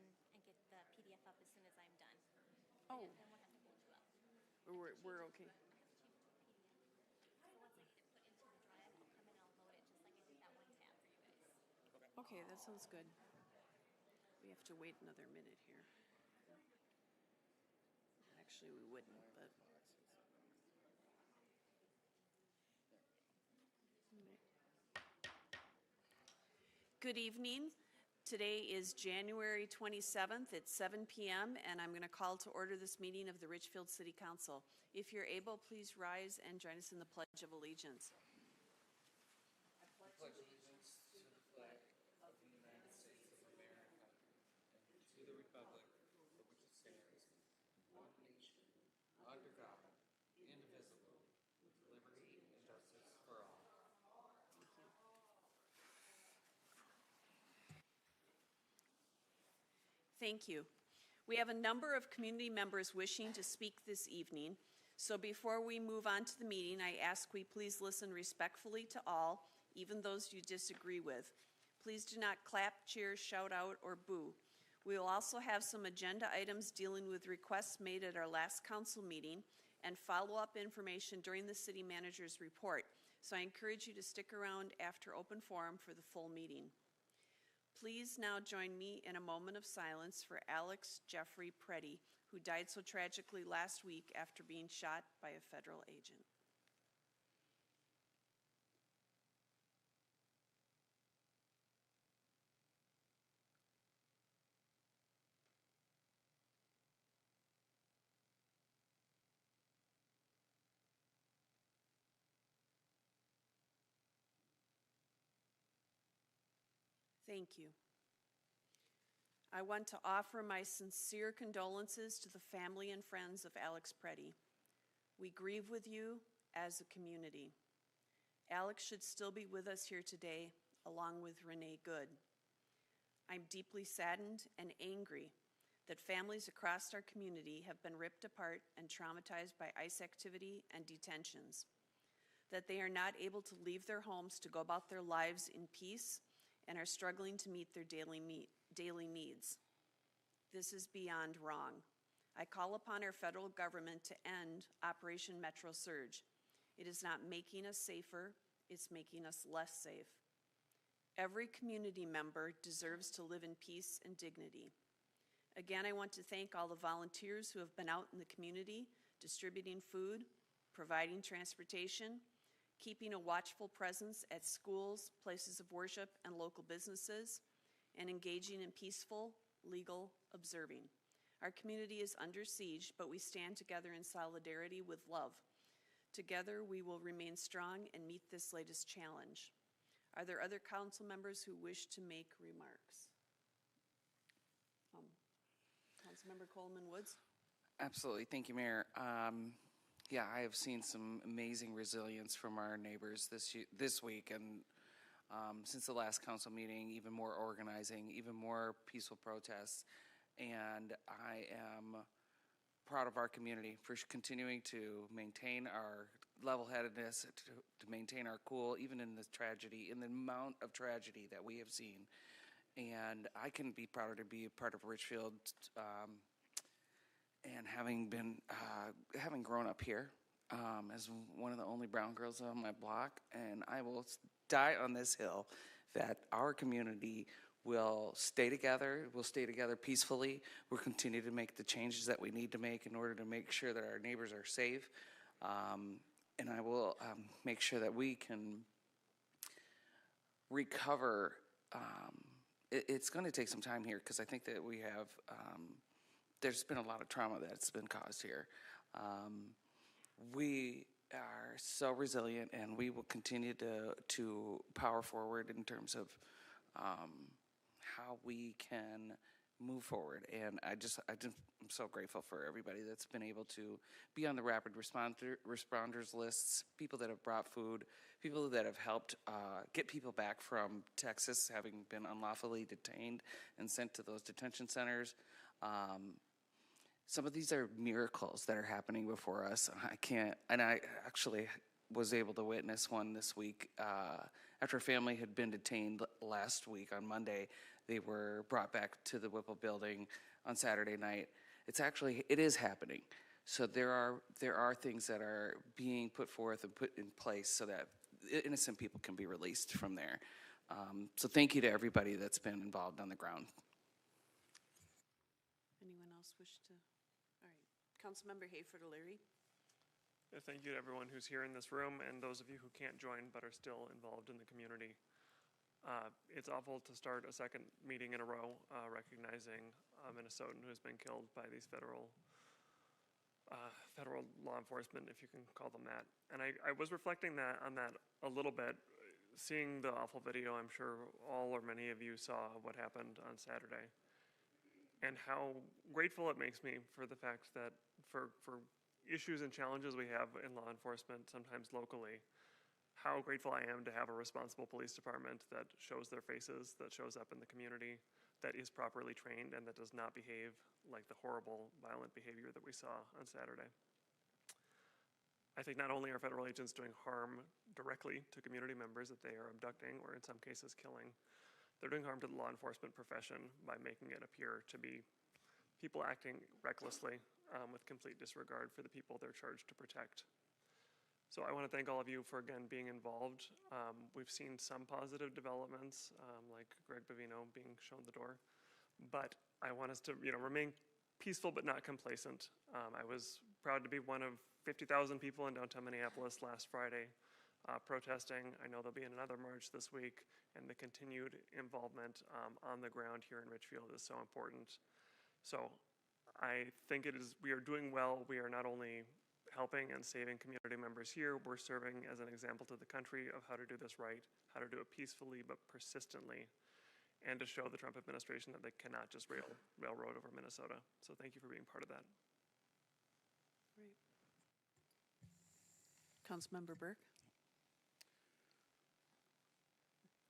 and get the PDF up as soon as I'm done. Oh, Then we'll have to hold you up. we're okay. I have to change it to PDF. So once I get it put into the drive, I'll come and I'll load it just like I did that one tab for you guys. Okay, that sounds good. We have to wait another minute here. Actually, we wouldn't, but. Good evening. Today is January 27th at 7 p.m. and I'm going to call to order this meeting of the Richfield City Council. If you're able, please rise and join us in the Pledge of Allegiance. I pledge allegiance to the flag of the United States of America and to the republic for which it stands, one nation, under God, indivisible, with liberty and justice for all. Thank you. We have a number of community members wishing to speak this evening. So before we move on to the meeting, I ask we please listen respectfully to all, even those you disagree with. Please do not clap, cheer, shout out, or boo. We will also have some agenda items dealing with requests made at our last council meeting and follow-up information during the city manager's report. So I encourage you to stick around after open forum for the full meeting. Please now join me in a moment of silence for Alex Jeffrey Preddy, who died so tragically last week after being shot by a federal agent. Thank you. I want to offer my sincere condolences to the family and friends of Alex Preddy. We grieve with you as a community. Alex should still be with us here today, along with Renee Good. I'm deeply saddened and angry that families across our community have been ripped apart and traumatized by ICE activity and detentions, that they are not able to leave their homes to go about their lives in peace and are struggling to meet their daily needs. This is beyond wrong. I call upon our federal government to end Operation Metro Surge. It is not making us safer, it's making us less safe. Every community member deserves to live in peace and dignity. Again, I want to thank all the volunteers who have been out in the community, distributing food, providing transportation, keeping a watchful presence at schools, places of worship, and local businesses, and engaging in peaceful, legal observing. Our community is under siege, but we stand together in solidarity with love. Together, we will remain strong and meet this latest challenge. Are there other council members who wish to make remarks? Councilmember Coleman Woods. Absolutely. Thank you, Mayor. Yeah, I have seen some amazing resilience from our neighbors this week, and since the last council meeting, even more organizing, even more peaceful protests, and I am proud of our community for continuing to maintain our level-headedness, to maintain our cool, even in this tragedy, in the amount of tragedy that we have seen. And I couldn't be prouder to be a part of Richfield, and having grown up here as one of the only brown girls on my block, and I will die on this hill that our community will stay together, we'll stay together peacefully, we'll continue to make the changes that we need to make in order to make sure that our neighbors are safe, and I will make sure that we can recover. It's going to take some time here because I think that we have there's been a lot of trauma that's been caused here. We are so resilient, and we will continue to power forward in terms of how we can move forward. And I'm so grateful for everybody that's been able to be on the rapid responders lists, people that have brought food, people that have helped get people back from Texas having been unlawfully detained and sent to those detention centers. Some of these are miracles that are happening before us. I actually was able to witness one this week. After a family had been detained last week on Monday, they were brought back to the Whipple building on Saturday night. It is happening. So there are things that are being put forth and put in place so that innocent people can be released from there. So thank you to everybody that's been involved on the ground. Anyone else wish to? All right. Councilmember Hayford O'Leary. Thank you to everyone who's here in this room and those of you who can't join but are still involved in the community. It's awful to start a second meeting in a row recognizing a Minnesotan who has been killed by these federal law enforcement, if you can call them that. And I was reflecting on that a little bit, seeing the awful video. I'm sure all or many of you saw what happened on Saturday, and how grateful it makes me for the fact that for issues and challenges we have in law enforcement, sometimes locally, how grateful I am to have a responsible police department that shows their faces, that shows up in the community, that is properly trained, and that does not behave like the horrible, violent behavior that we saw on Saturday. I think not only are federal agents doing harm directly to community members that they are abducting or in some cases killing, they're doing harm to the law enforcement profession by making it appear to be people acting recklessly with complete disregard for the people they're charged to protect. So I want to thank all of you for, again, being involved. We've seen some positive developments, like Greg Bavino being shown the door, but I want us to remain peaceful but not complacent. I was proud to be one of 50,000 people in downtown Minneapolis last Friday protesting. I know there'll be another march this week, and the continued involvement on the ground here in Richfield is so important. So I think we are doing well. We are not only helping and saving community members here, we're serving as an example to the country of how to do this right, how to do it peacefully but persistently, and to show the Trump administration that they cannot just railroad over Minnesota. So thank you for being part of that. Great. Councilmember Burke.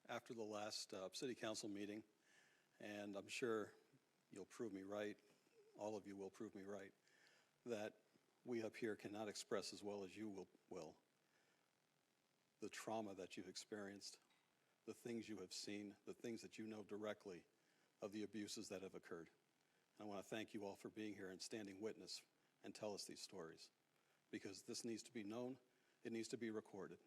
After the last city council meeting, and I'm sure you'll prove me right, all of you will prove me right, that we up here cannot express as well as you will the trauma that you've experienced, the things you have seen, the things that you know directly of the abuses that have occurred. And I want to thank you all for being here and standing witness and tell us these stories, because this needs to be known, it needs to be recorded.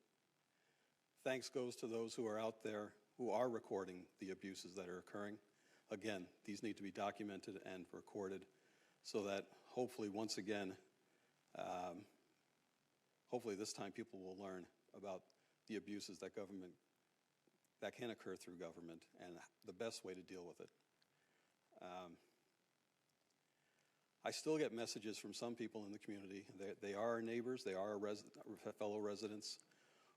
Thanks goes to those who are out there who are recording the abuses that are occurring. Again, these need to be documented and recorded so that hopefully once again, hopefully this time people will learn about the abuses that can occur through government and the best way to deal with it. I still get messages from some people in the community. They are our neighbors, they are our fellow residents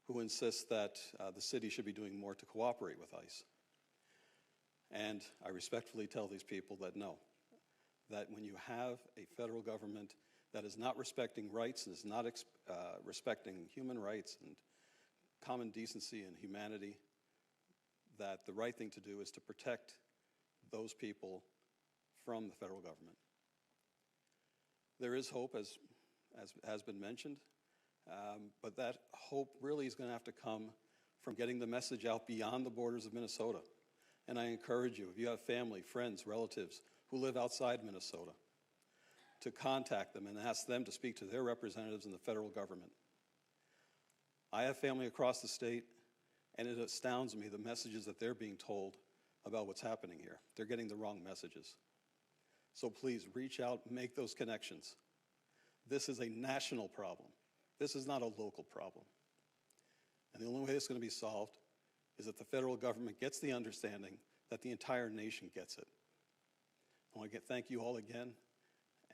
who insist that the city should be doing more to cooperate with ICE. And I respectfully tell these people that no, that when you have a federal government that is not respecting rights and is not respecting human rights and common decency and humanity, that the right thing to do is to protect those people from the federal government. There is hope, as has been mentioned, but that hope really is going to have to come from getting the message out beyond the borders of Minnesota. And I encourage you, if you have family, friends, relatives who live outside Minnesota, to contact them and ask them to speak to their representatives in the federal government. I have family across the state, and it astounds me the messages that they're being told about what's happening here. They're getting the wrong messages. So please reach out, make those connections. This is a national problem. This is not a local problem. And the only way it's going to be solved is that the federal government gets the understanding that the entire nation gets it. I want to thank you all again,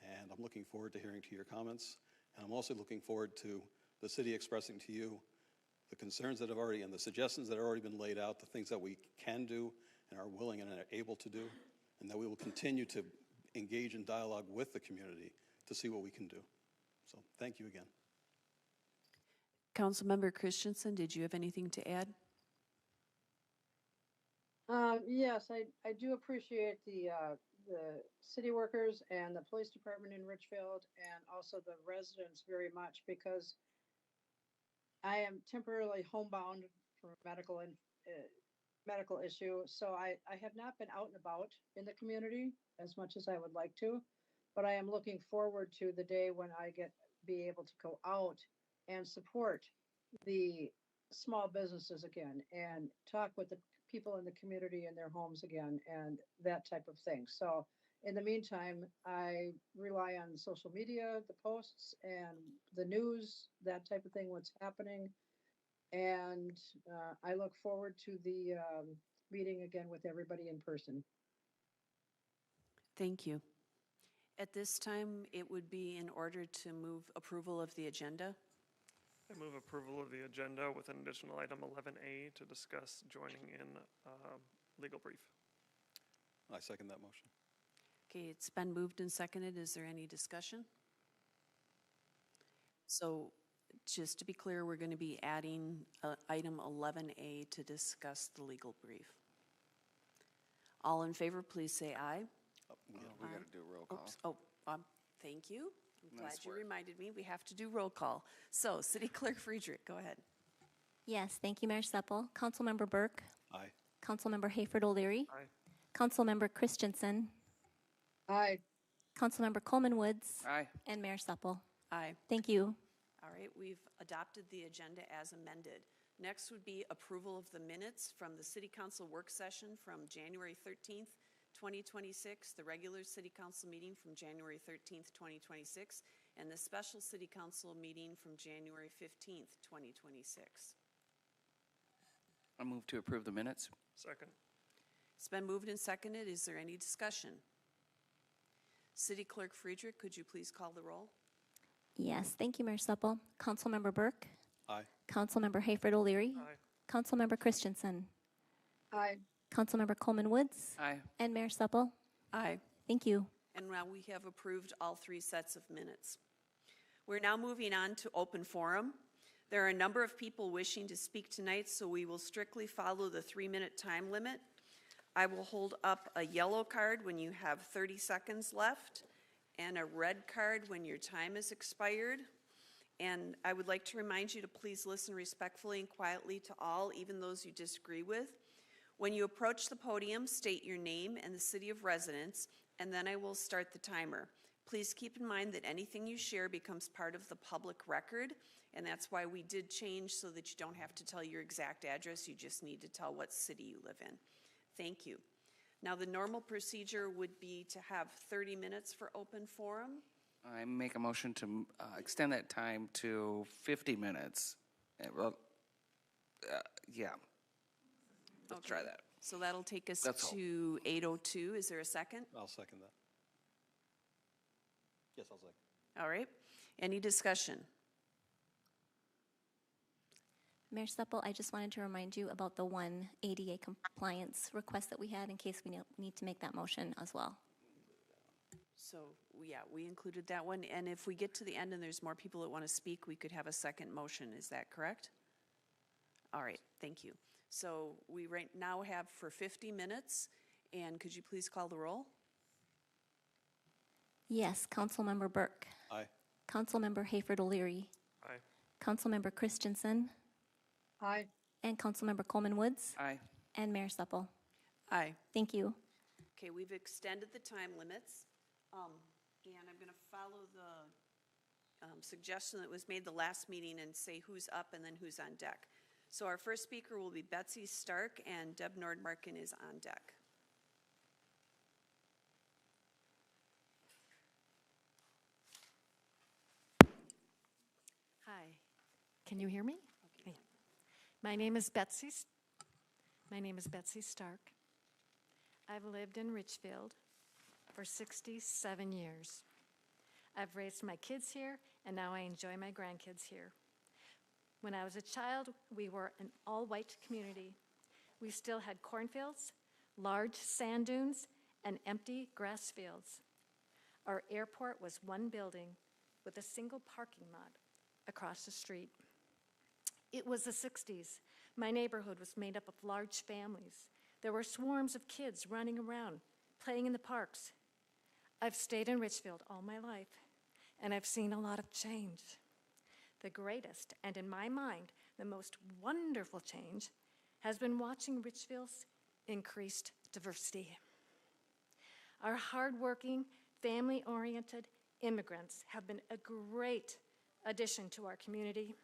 and I'm looking forward to hearing to your comments. And I'm also looking forward to the city expressing to you the concerns that have already, and the suggestions that have already been laid out, the things that we can do and are willing and are able to do, and that we will continue to engage in dialogue with the community to see what we can do. So thank you again. Councilmember Christensen, did you have anything to add? Yes, I do appreciate the city workers and the police department in Richfield and also the residents very much, because I am temporarily homebound for medical issue, so I have not been out and about in the community as much as I would like to, but I am looking forward to the day when I be able to go out and support the small businesses again and talk with the people in the community in their homes again and that type of thing. So in the meantime, I rely on social media, the posts and the news, that type of thing, what's happening. And I look forward to the meeting again with everybody in person. Thank you. At this time, it would be in order to move approval of the agenda. I move approval of the agenda with an additional item 11A to discuss joining in legal brief. I second that motion. Okay, it's been moved and seconded. Is there any discussion? So just to be clear, we're going to be adding item 11A to discuss the legal brief. All in favor, please say aye. We got to do a roll call. Oops. Oh, thank you. I'm glad Nice you work. reminded me. We have to do roll call. So, City Clerk Friedrich, go ahead. Yes, thank you, Mayor Seppel. Councilmember Burke. Aye. Councilmember Hayford O'Leary. Aye. Councilmember Christensen. Aye. Councilmember Coleman Woods. Aye. And Mayor Seppel. Aye. Thank you. All right, we've adopted the agenda as amended. Next would be approval of the minutes from the City Council work session from January 13th, 2026, the regular City Council meeting from January 13th, 2026, and the special City Council meeting from January 15th, 2026. I move to approve the minutes. Second. It's been moved and seconded. Is there any discussion? City Clerk Friedrich, could you please call the roll? Yes, thank you, Mayor Seppel. Councilmember Burke. Aye. Councilmember Hayford O'Leary. Aye. Councilmember Christensen. Aye. Councilmember Coleman Woods. Aye. And Mayor Seppel. Aye. Thank you. And now we have approved all three sets of minutes. We're now moving on to open forum. There are a number of people wishing to speak tonight, so we will strictly follow the 3-minute time limit. I will hold up a yellow card when you have 30 seconds left and a red card when your time is expired. And I would like to remind you to please listen respectfully and quietly to all, even those you disagree with. When you approach the podium, state your name and the city of residence, and then I will start the timer. Please keep in mind that anything you share becomes part of the public record, and that's why we did change so that you don't have to tell your exact address, you just need to tell what city you live in. Thank you. Now, the normal procedure would be to have 30 minutes for open forum. I make a motion to extend that time to 50 minutes. Yeah. Let's try that. So that'll take us That's all. to 8:02. Is there a second? I'll second that. Yes, I'll second. All right. Any discussion? Mayor Seppel, I just wanted to remind you about the one ADA compliance request that we had in case we need to make that motion as well. So, yeah, we included that one. And if we get to the end and there's more people that want to speak, we could have a second motion. Is that correct? All right, thank you. So we right now have for 50 minutes. And could you please call the roll? Yes, Councilmember Burke. Aye. Councilmember Hayford O'Leary. Aye. Councilmember Christensen. Aye. And Councilmember Coleman Woods. Aye. And Mayor Seppel. Aye. Thank you. Okay, we've extended the time limits. And I'm going to follow the suggestion that was made the last meeting and say who's up and then who's on deck. So our first speaker will be Betsy Stark, and Deb Nordmarken is on deck. Hi, can you hear me? Okay. My name is Betsy Stark. I've lived in Richfield for 67 years. I've raised my kids here, and now I enjoy my grandkids here. When I was a child, we were an all-white community. We still had cornfields, large sand dunes, and empty grass fields. Our airport was one building with a single parking lot across the street. It was the 60s. My neighborhood was made up of large families. There were swarms of kids running around, playing in the parks. I've stayed in Richfield all my life, and I've seen a lot of change. the greatest, and in my mind, the most wonderful change has been watching Richfield's increased diversity. Our hardworking, family-oriented immigrants have been a great addition to our community.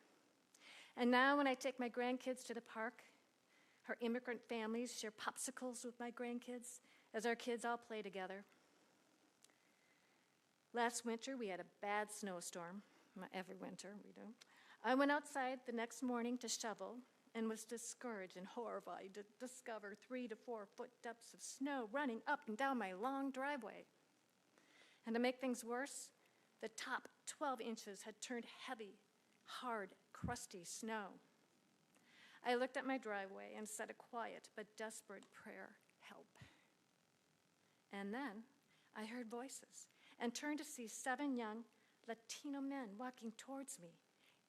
And now when I take my grandkids to the park, our immigrant families share popsicles with my grandkids as our kids all play together. Last winter, we had a bad snowstorm. Every winter we do. I went outside the next morning to shovel and was discouraged and horrified to discover 3 to 4 foot depths of snow running up and down my long driveway. And to make things worse, the top 12 inches had turned heavy, hard, crusty snow. I looked at my driveway and said a quiet but desperate prayer, help. And then I heard voices and turned to see 7 young Latino men walking towards me,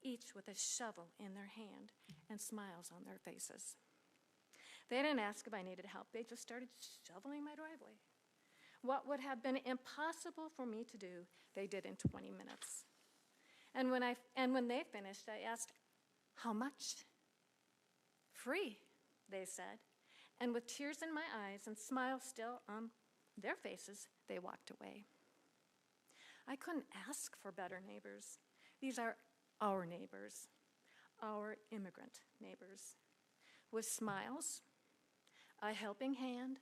each with a shovel in their hand and smiles on their faces. They didn't ask if I needed help. They just started shoveling my driveway. What would have been impossible for me to do, they did in 20 minutes. And when they finished, I asked, how much? Free, they said. And with tears in my eyes and smiles still on their faces, they walked away. I couldn't ask for better neighbors. These are our neighbors, our immigrant neighbors, with smiles, a helping hand,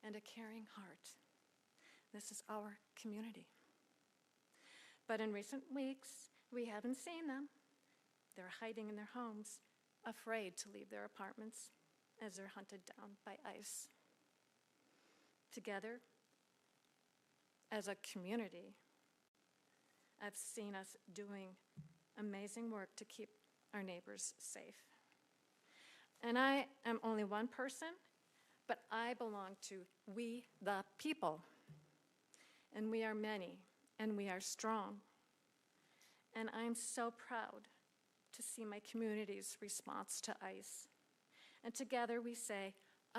and a caring heart. This is our community. But in recent weeks, we haven't seen them. They're hiding in their homes, afraid to leave their apartments as they're hunted down by ICE. Together, as a community, I've seen us doing amazing work to keep our neighbors safe. And I am only one person, but I belong to we the people. And we are many, and we are strong. And I'm so proud to see my community's response to ICE. And together we say,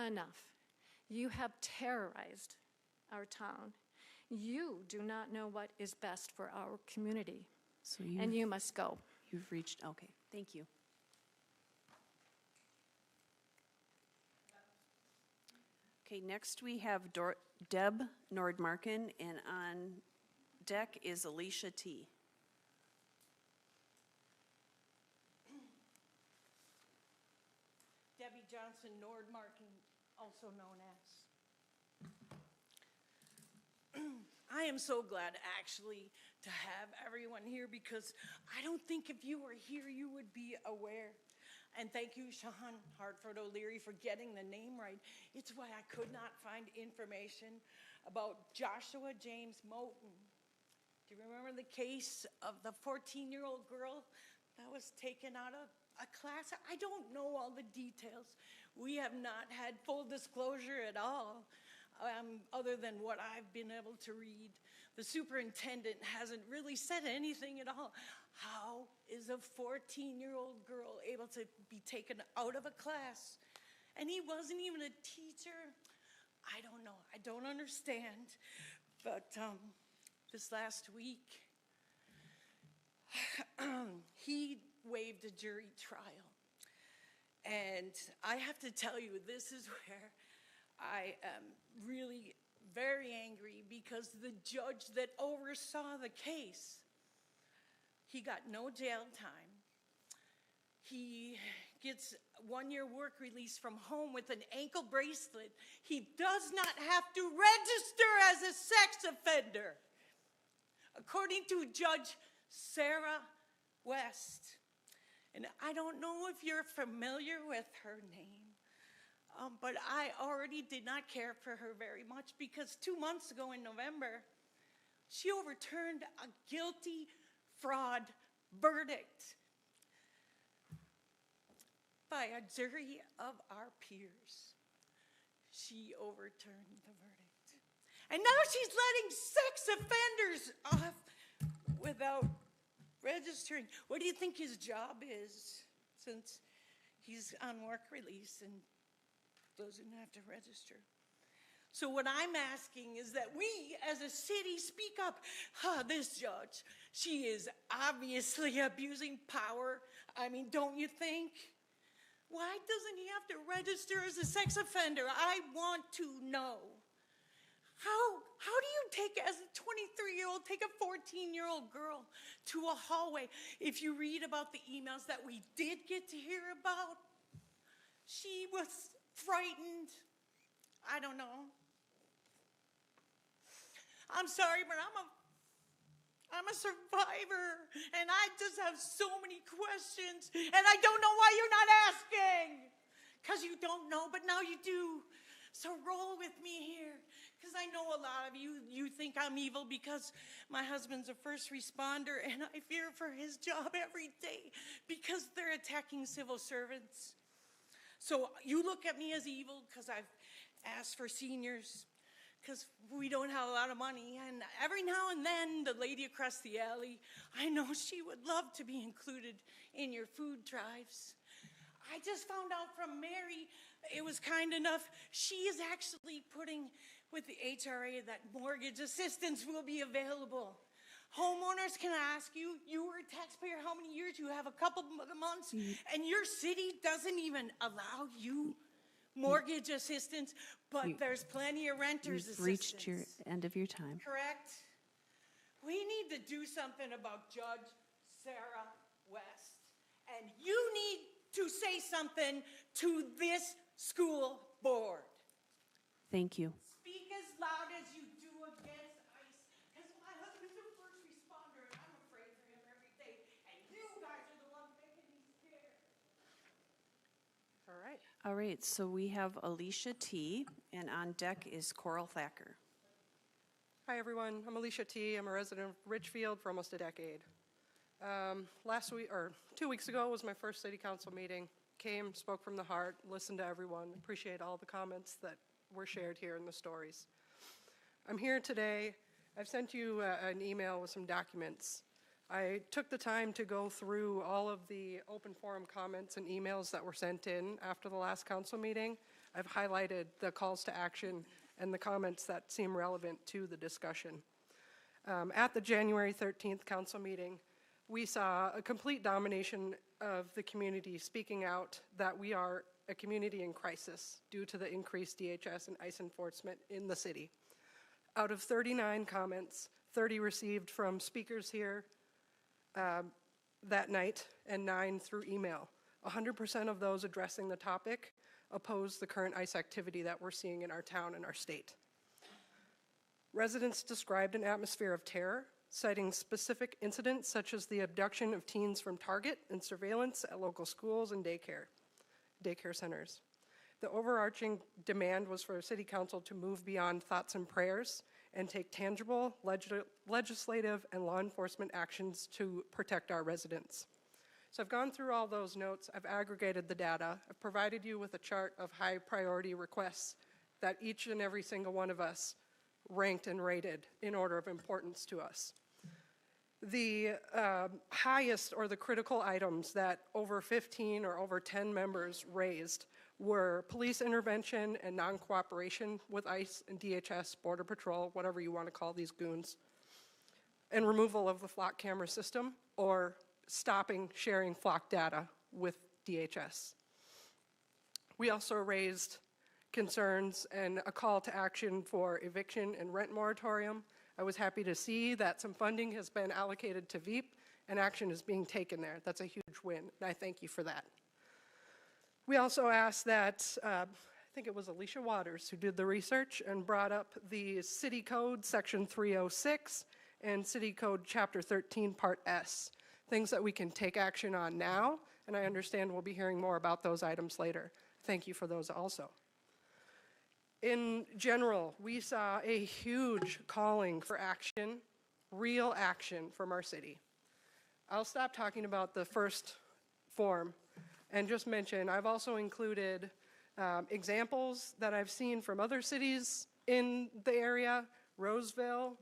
enough. You have terrorized our town. You do not know what is best for our community, and you must go. You've reached, okay, thank you. Okay, next we have Deb Nordmarken, and on deck is Alicia T. Debbie Johnson Nordmarken, also known as. I am so glad actually to have everyone here because I don't think if you were here you would be aware. And thank you, Shahan Hartford O'Leary, for getting the name right. It's why I could not find information about Joshua James Moten. Do you remember the case of the 14-year-old girl that was taken out of a class? I don't know all the details. We have not had full disclosure at all. Other than what I've been able to read. The superintendent hasn't really said anything at all. How is a 14-year-old girl able to be taken out of a class? And he wasn't even a teacher. I don't know. I don't understand. But this last week, he waived a jury trial. And I have to tell you, this is where I am really very angry because the judge that oversaw the case, he got no jail time. He gets 1-year work release from home with an ankle bracelet. He does not have to register as a sex offender, according to Judge Sarah West. And I don't know if you're familiar with her name. But I already did not care for her very much because 2 months ago in November, she overturned a guilty fraud verdict by a jury of our peers. She overturned the verdict. And now she's letting sex offenders off without registering. What do you think his job is since he's on work release and doesn't have to register? So what I'm asking is that we, as a city, speak up. This judge, she is obviously abusing power. I mean, don't you think? Why doesn't he have to register as a sex offender? I want to know. How do you take, as a 23-year-old, take a 14-year-old girl to a hallway? If you read about the emails that we did get to hear about, she was frightened. I don't know. I'm sorry, but I'm a survivor, and I just have so many questions, and I don't know why you're not asking. Because you don't know, but now you do. So roll with me here, because I know a lot of you think I'm evil because my husband's a first responder, and I fear for his job every day because they're attacking civil servants. So you look at me as evil because I've asked for seniors, because we don't have a lot of money, and every now and then the lady across the alley, I know she would love to be included in your food drives. I just found out from Mary, it was kind enough, she is actually putting with the HRA that mortgage assistance will be available. Homeowners can ask you, you were a taxpayer, how many years? You have a couple of months, and your city doesn't even allow you mortgage assistance, but there's plenty of renters assistance. You've reached your end of your time. Correct? We need to do something about Judge Sarah West. And you need to say something to this school board. Thank you. Speak as loud as you do against ICE, because my husband's a first responder, and I'm afraid for him every day, and you guys are the ones making me scared. All right. All right, so we have Alicia T., and on deck is Coral Thacker. Hi, everyone. I'm Alicia T. I'm a resident of Richfield for almost a decade. Last week, or 2 weeks ago, was my first city council meeting. Came, spoke from the heart, listened to everyone, appreciate all the comments that were shared here in the stories. I'm here today. I've sent you an email with some documents. I took the time to go through all of the open forum comments and emails that were sent in after the last council meeting. I've highlighted the calls to action and the comments that seem relevant to the discussion. At the January 13th council meeting, we saw a complete domination of the community speaking out that we are a community in crisis due to the increased DHS and ICE enforcement in the city. Out of 39 comments, 30 received from speakers here that night and 9 through email. 100% of those addressing the topic oppose the current ICE activity that we're seeing in our town and our state. Residents described an atmosphere of terror, citing specific incidents such as the abduction of teens from Target and surveillance at local schools and daycare centers. The overarching demand was for City Council to move beyond thoughts and prayers and take tangible legislative and law enforcement actions to protect our residents. So I've gone through all those notes, I've aggregated the data, I've provided you with a chart of high priority requests that each and every single one of us ranked and rated in order of importance to us. The highest or the critical items that over 15 or over 10 members raised were police intervention and non-cooperation with ICE and DHS, Border Patrol, whatever you want to call these goons, and removal of the flock camera system or stopping sharing flock data with DHS. We also raised concerns and a call to action for eviction and rent moratorium. I was happy to see that some funding has been allocated to VEEP and action is being taken there. That's a huge win, and I thank you for that. We also asked that, I think it was Alicia Waters who did the research and brought up the City Code Section 306 and City Code Chapter 13 Part S, things that we can take action on now, and I understand we'll be hearing more about those items later. Thank you for those also. In general, we saw a huge calling for action, real action from our city. I'll stop talking about the first form and just mention I've also included examples that I've seen from other cities in the area. Roseville,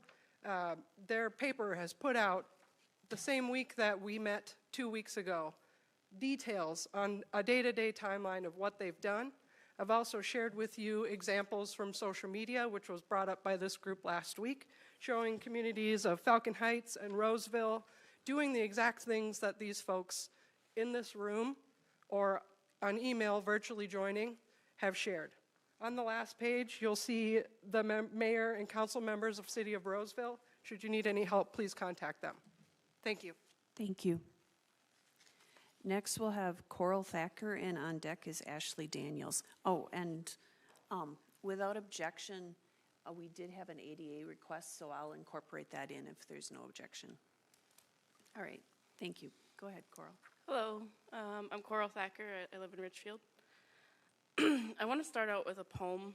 their paper has put out the same week that we met 2 weeks ago, details on a day-to-day timeline of what they've done. I've also shared with you examples from social media, which was brought up by this group last week, showing communities of Falcon Heights and Roseville doing the exact things that these folks in this room or on email virtually joining have shared. On the last page, you'll see the mayor and council members of City of Roseville. Should you need any help, please contact them. Thank you. Thank you. Next, we'll have Coral Thacker, and on deck is Ashley Daniels. Oh, and without objection, we did have an ADA request, so I'll incorporate that in if there's no objection. All right, thank you. Go ahead, Coral. Hello, I'm Coral Thacker. I live in Richfield. I want to start out with a poem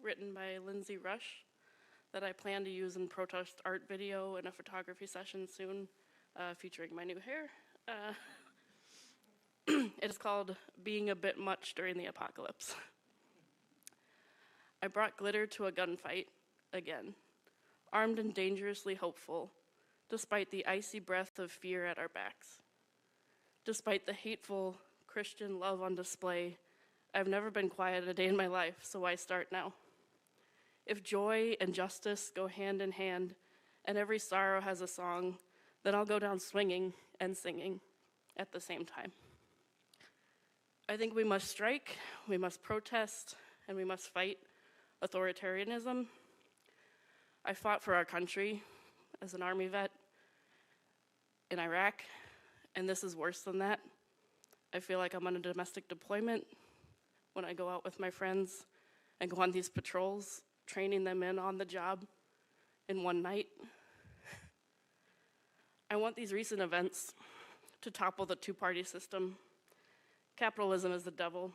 written by Lindsay Rush that I plan to use in protest art video and a photography session soon, featuring my new hair. It is called Being a Bit Much During the Apocalypse. I brought glitter to a gunfight again, armed and dangerously hopeful, despite the icy breath of fear at our backs. Despite the hateful Christian love on display, I've never been quiet a day in my life, so why start now? If joy and justice go hand in hand, and every sorrow has a song, then I'll go down swinging and singing at the same time. I think we must strike, we must protest, and we must fight authoritarianism. I fought for our country as an Army vet in Iraq, and this is worse than that. I feel like I'm on a domestic deployment when I go out with my friends and go on these patrols, training them in on the job in one night. I want these recent events to topple the two-party system. Capitalism is the devil.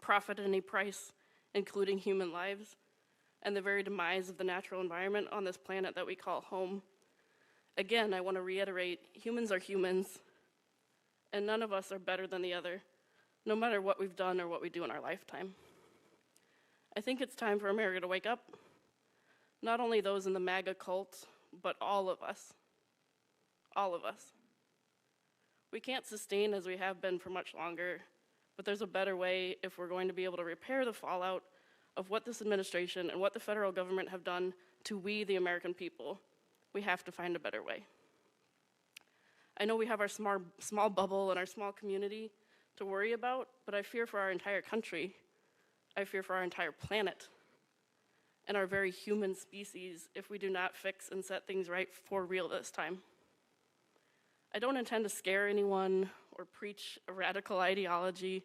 Profit at any price, including human lives, and the very demise of the natural environment on this planet that we call home. Again, I want to reiterate, humans are humans, and none of us are better than the other, no matter what we've done or what we do in our lifetime. I think it's time for America to wake up. Not only those in the MAGA cult, but all of us. All of us. We can't sustain as we have been for much longer, but there's a better way if we're going to be able to repair the fallout of what this administration and what the federal government have done to we, the American people. We have to find a better way. I know we have our small bubble and our small community to worry about, but I fear for our entire country. I fear for our entire planet and our very human species if we do not fix and set things right for real this time. I don't intend to scare anyone or preach a radical ideology.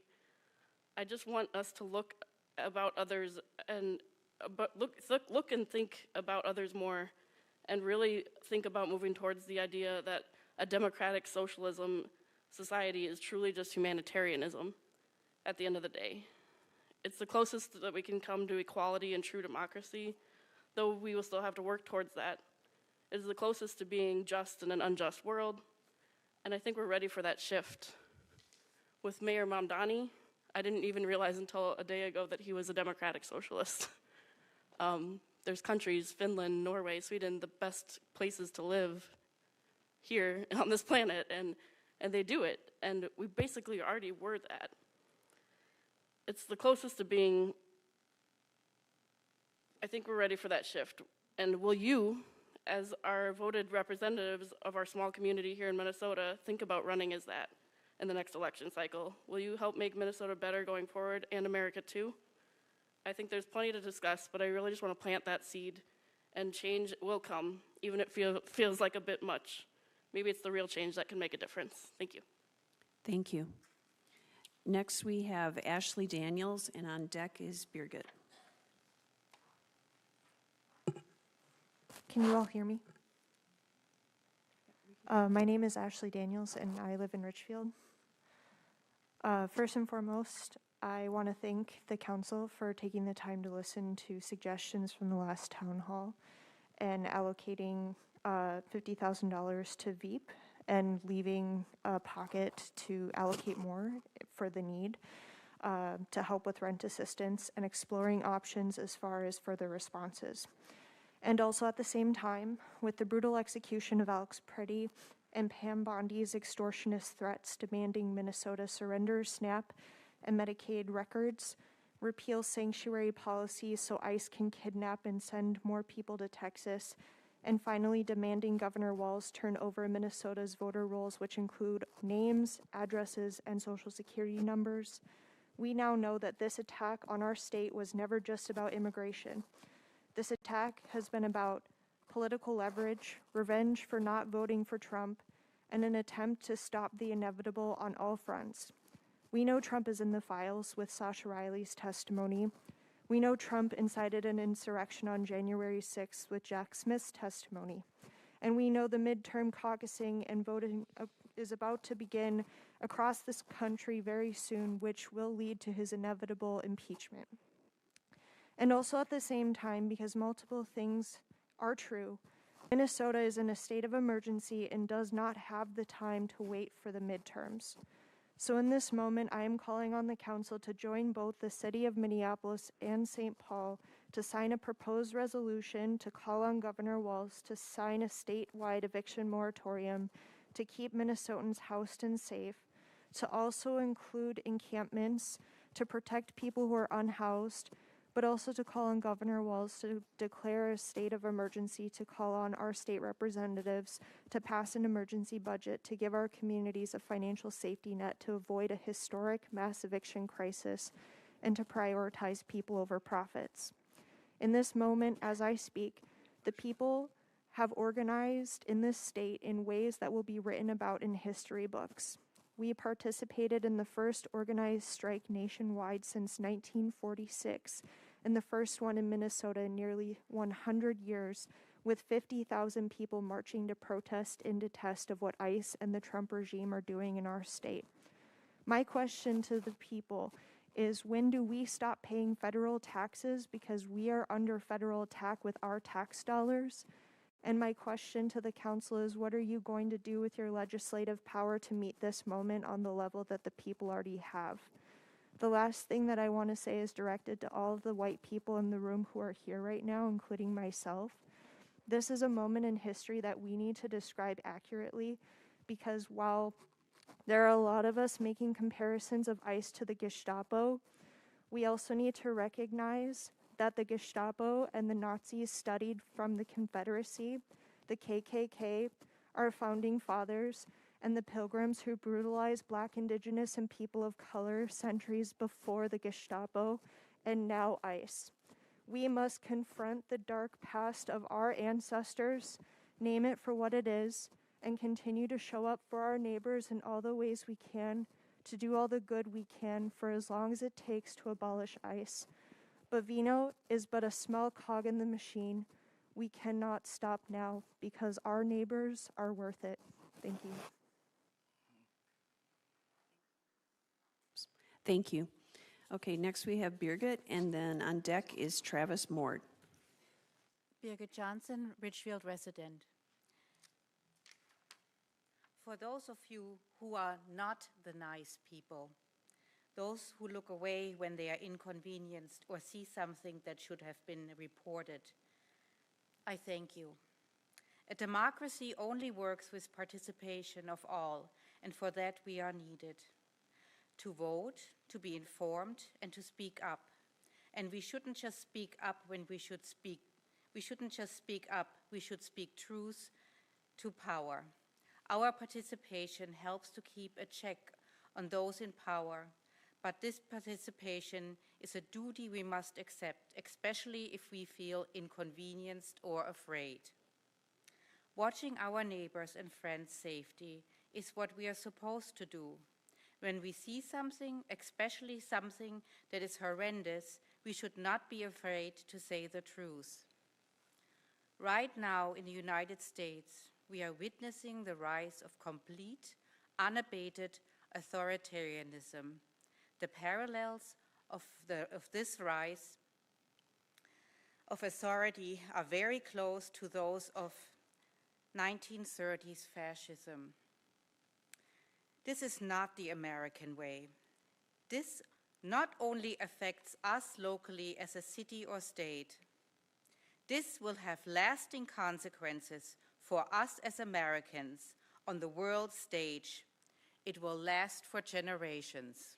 I just want us to look about others and look and think about others more, and really think about moving towards the idea that a democratic socialism society is truly just humanitarianism at the end of the day. It's the closest that we can come to equality and true democracy, though we will still have to work towards that. It is the closest to being just in an unjust world, and I think we're ready for that shift. With Mayor Mamdani, I didn't even realize until a day ago that he was a democratic socialist. There's countries, Finland, Norway, Sweden, the best places to live here on this planet, and they do it, and we basically already were that. It's the closest to being, I think we're ready for that shift. And will you, as our voted representatives of our small community here in Minnesota, think about running as that in the next election cycle? Will you help make Minnesota better going forward, and America too? I think there's plenty to discuss, but I really just want to plant that seed, and change will come, even if it feels like a bit much. Maybe it's the real change that can make a difference. Thank you. Thank you. Next, we have Ashley Daniels, and on deck is Birgit. Can you all hear me? My name is Ashley Daniels, and I live in Richfield. First and foremost, I want to thank the council for taking the time to listen to suggestions from the last town hall and allocating $50,000 to VEAP and leaving a pocket to allocate more for the need to help with rent assistance and exploring options as far as further responses. And also at the same time, with the brutal execution of Alex Preddy and Pam Bondi's extortionist threats demanding Minnesota surrender SNAP and Medicaid records, repeal sanctuary policies so ICE can kidnap and send more people to Texas, and finally demanding Governor Walz turn over Minnesota's voter rolls, which include names, addresses, and social security numbers. We now know that this attack on our state was never just about immigration. This attack has been about political leverage, revenge for not voting for Trump, and an attempt to stop the inevitable on all fronts. We know Trump is in the files with Sasha Riley's testimony. We know Trump incited an insurrection on January 6th with Jack Smith's testimony. And we know the midterm caucusing and voting is about to begin across this country very soon, which will lead to his inevitable impeachment. And also at the same time, because multiple things are true, Minnesota is in a state of emergency and does not have the time to wait for the midterms. So in this moment, I am calling on the council to join both the city of Minneapolis and St. Paul to sign a proposed resolution to call on Governor Walz to sign a statewide eviction moratorium to keep Minnesotans housed and safe, to also include encampments to protect people who are unhoused, but also to call on Governor Walz to declare a state of emergency, to call on our state representatives to pass an emergency budget to give our communities a financial safety net to avoid a historic mass eviction crisis and to prioritize people over profits. In this moment, as I speak, the people have organized in this state in ways that will be written about in history books. We participated in the first organized strike nationwide since 1946, and the first one in Minnesota in nearly 100 years, with 50,000 people marching to protest in detest of what ICE and the Trump regime are doing in our state. My question to the people is, when do we stop paying federal taxes because we are under federal attack with our tax dollars? And my question to the council is, what are you going to do with your legislative power to meet this moment on the level that the people already have? The last thing that I want to say is directed to all of the white people in the room who are here right now, including myself. This is a moment in history that we need to describe accurately, because while there are a lot of us making comparisons of ICE to the Gestapo, we also need to recognize that the Gestapo and the Nazis studied from the Confederacy, the KKK, our founding fathers, and the Pilgrims who brutalized Black, Indigenous, and people of color centuries before the Gestapo, and now ICE. We must confront the dark past of our ancestors, name it for what it is, and continue to show up for our neighbors in all the ways we can, to do all the good we can for as long as it takes to abolish ICE. Bovino is but a small cog in the machine. We cannot stop now because our neighbors are worth it. Thank you. Thank you. Okay, next we have Birgit, and then on deck is Travis Mord. Birgit Johnson, Ridgefield resident. For those of you who are not the nice people, those who look away when they are inconvenienced or see something that should have been reported, I thank you. A democracy only works with participation of all, and for that we are needed. To vote, to be informed, and to speak up. And we shouldn't just speak up when we should speak. We shouldn't just speak up, we should speak truth to power. Our participation helps to keep a check on those in power, but this participation is a duty we must accept, especially if we feel inconvenienced or afraid. Watching our neighbors' and friends' safety is what we are supposed to do. When we see something, especially something that is horrendous, we should not be afraid to say the truth. Right now in the United States, we are witnessing the rise of complete, unabated authoritarianism. The parallels of this rise of authority are very close to those of 1930s fascism. This is not the American way. This not only affects us locally as a city or state, this will have lasting consequences for us as Americans on the world stage. It will last for generations.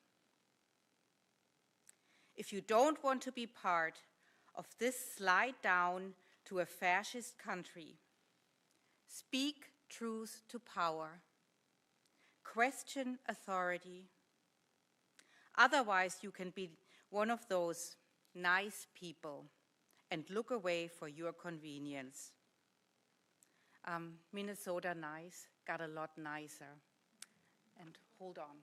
if you don't want to be part of this slide down to a fascist country, speak truth to power. Question authority. Otherwise, you can be one of those nice people and look away for your convenience. Minnesota nice got a lot nicer. And hold on.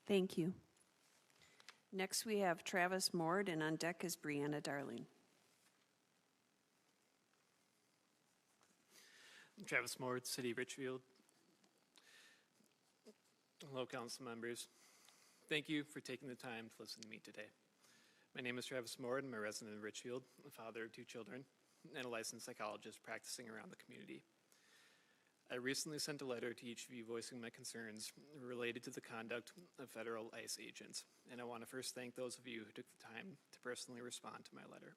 Thank you. Next, we have Travis Mord, and on deck is Brianna Darling. Travis Mord, City of Richfield. Hello, council members. Thank you for taking the time to listen to me today. My name is Travis Mord. I'm a resident of Richfield, a father of 2 children, and a licensed psychologist practicing around the community. I recently sent a letter to each of you voicing my concerns related to the conduct of federal ICE agents, and I want to first thank those of you who took the time to personally respond to my letter.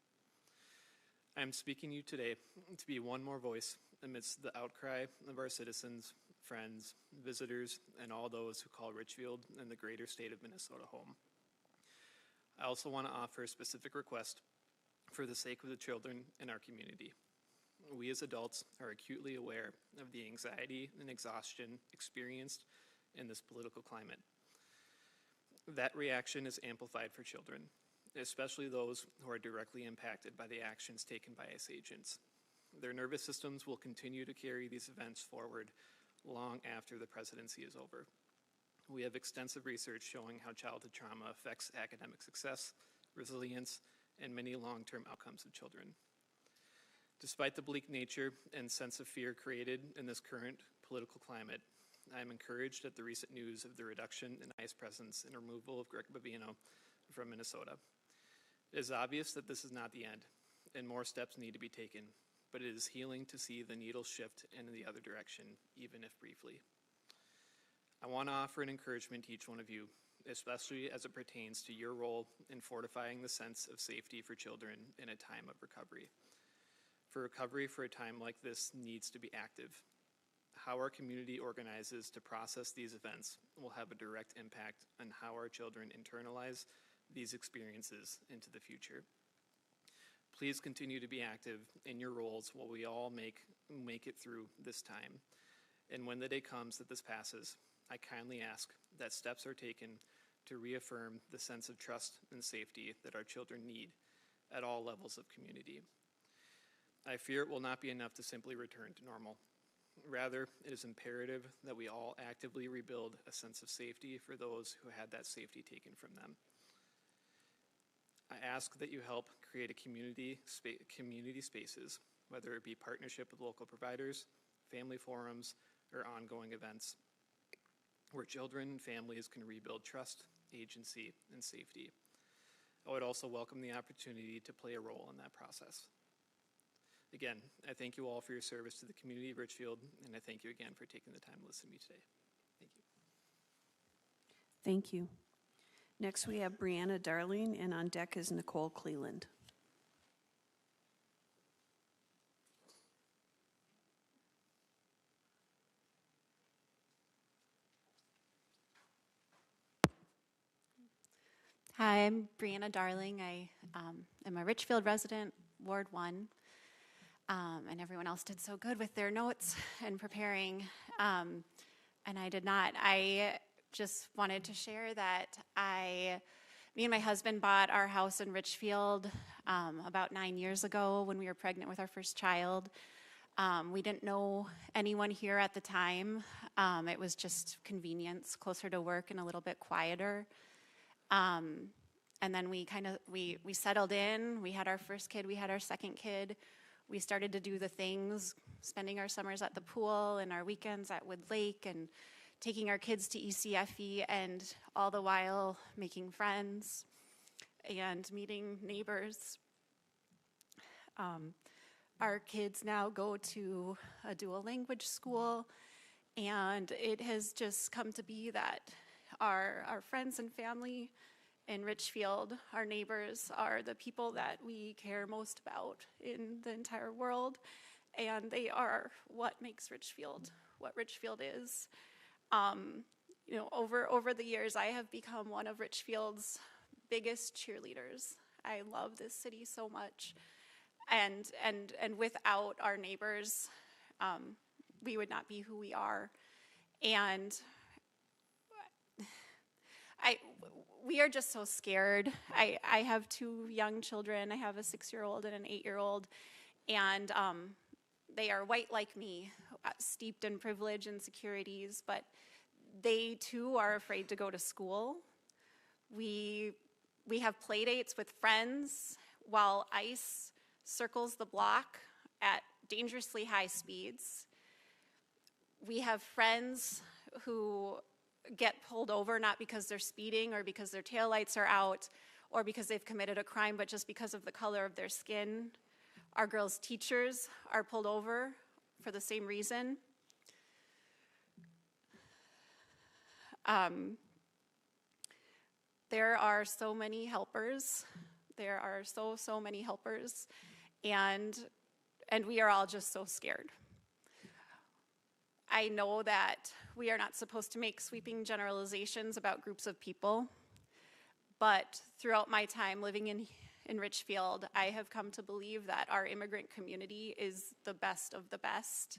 I am speaking to you today to be one more voice amidst the outcry of our citizens, friends, visitors, and all those who call Richfield and the greater state of Minnesota home. I also want to offer a specific request for the sake of the children in our community. We as adults are acutely aware of the anxiety and exhaustion experienced in this political climate. That reaction is amplified for children, especially those who are directly impacted by the actions taken by ICE agents. Their nervous systems will continue to carry these events forward long after the presidency is over. We have extensive research showing how childhood trauma affects academic success, resilience, and many long-term outcomes of children. Despite the bleak nature and sense of fear created in this current political climate, I am encouraged at the recent news of the reduction in ICE presence and removal of Greg Bavino from Minnesota. It is obvious that this is not the end, and more steps need to be taken, but it is healing to see the needle shift in the other direction, even if briefly. I want to offer an encouragement to each one of you, especially as it pertains to your role in fortifying the sense of safety for children in a time of recovery. For recovery for a time like this needs to be active. How our community organizes to process these events will have a direct impact on how our children internalize these experiences into the future. Please continue to be active in your roles while we all make it through this time. And when the day comes that this passes, I kindly ask that steps are taken to reaffirm the sense of trust and safety that our children need at all levels of community. I fear it will not be enough to simply return to normal. Rather, it is imperative that we all actively rebuild a sense of safety for those who had that safety taken from them. I ask that you help create a community spaces, whether it be partnership with local providers, family forums, or ongoing events, where children and families can rebuild trust, agency, and safety. I would also welcome the opportunity to play a role in that process. Again, I thank you all for your service to the community of Richfield, and I thank you again for taking the time to listen to me today. Thank you. Thank you. Next, we have Brianna Darling, and on deck is Nicole Cleland. Hi, I'm Brianna Darling. I am a Richfield resident, Ward 1, and everyone else did so good with their notes and preparing, and I did not. I just wanted to share that me and my husband bought our house in Richfield about 9 years ago when we were pregnant with our first child. We didn't know anyone here at the time. It was just convenience, closer to work and a little bit quieter. And then we settled in. We had our first kid, we had our second kid. We started to do the things, spending our summers at the pool and our weekends at Wood Lake and taking our kids to ECFE, and all the while making friends and meeting neighbors. Our kids now go to a dual language school, and it has just come to be that our friends and family in Richfield, our neighbors, are the people that we care most about in the entire world, and they are what makes Richfield what Richfield is. You know, over the years, I have become one of Richfield's biggest cheerleaders. I love this city so much, and without our neighbors, we would not be who we are. And we are just so scared. I have 2 young children. I have a 6-year-old and an 8-year-old, and they are white like me, steeped in privilege and securities, but they too are afraid to go to school. We have play dates with friends while ICE circles the block at dangerously high speeds. We have friends who get pulled over not because they're speeding or because their taillights are out or because they've committed a crime, but just because of the color of their skin. Our girls' teachers are pulled over for the same reason. There are so many helpers. There are so many helpers, and we are all just so scared. I know that we are not supposed to make sweeping generalizations about groups of people, but throughout my time living in Richfield, I have come to believe that our immigrant community is the best of the best.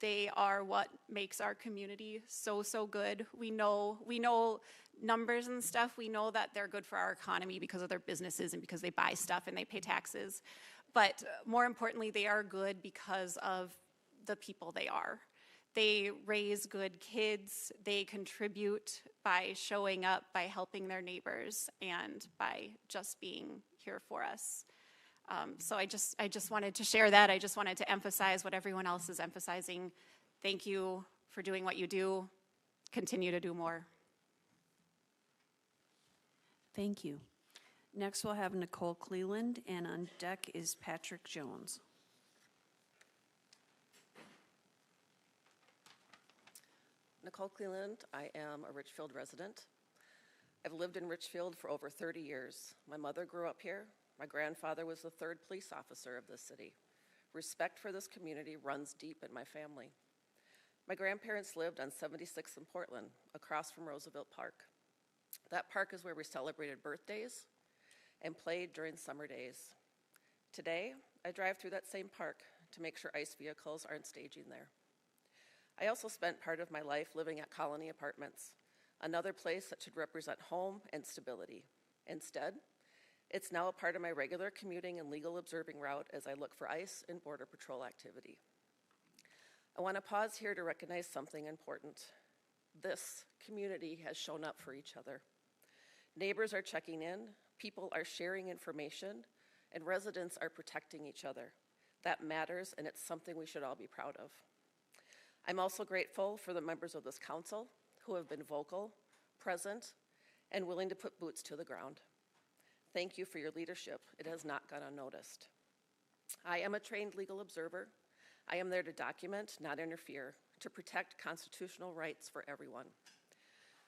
They are what makes our community so good. We know numbers and stuff. We know that they're good for our economy because of their businesses and because they buy stuff and they pay taxes. But more importantly, they are good because of the people they are. They raise good kids. They contribute by showing up, by helping their neighbors, and by just being here for us. So I just wanted to share that. I just wanted to emphasize what everyone else is emphasizing. Thank you for doing what you do. Continue to do more. Thank you. Next, we'll have Nicole Cleland, and on deck is Patrick Jones. Nicole Cleland, I am a Richfield resident. I've lived in Richfield for over 30 years. My mother grew up here. My grandfather was the 3rd police officer of this city. Respect for this community runs deep in my family. My grandparents lived on 76th and Portland, across from Roosevelt Park. That park is where we celebrated birthdays and played during summer days. Today, I drive through that same park to make sure ICE vehicles aren't staging there. I also spent part of my life living at Colony Apartments, another place that should represent home and stability. Instead, it's now a part of my regular commuting and legal observing route as I look for ICE and Border Patrol activity. I want to pause here to recognize something important. This community has shown up for each other. Neighbors are checking in, people are sharing information, and residents are protecting each other. That matters, and it's something we should all be proud of. I'm also grateful for the members of this council who have been vocal, present, and willing to put boots to the ground. Thank you for your leadership. It has not gone unnoticed. I am a trained legal observer. I am there to document, not interfere, to protect constitutional rights for everyone,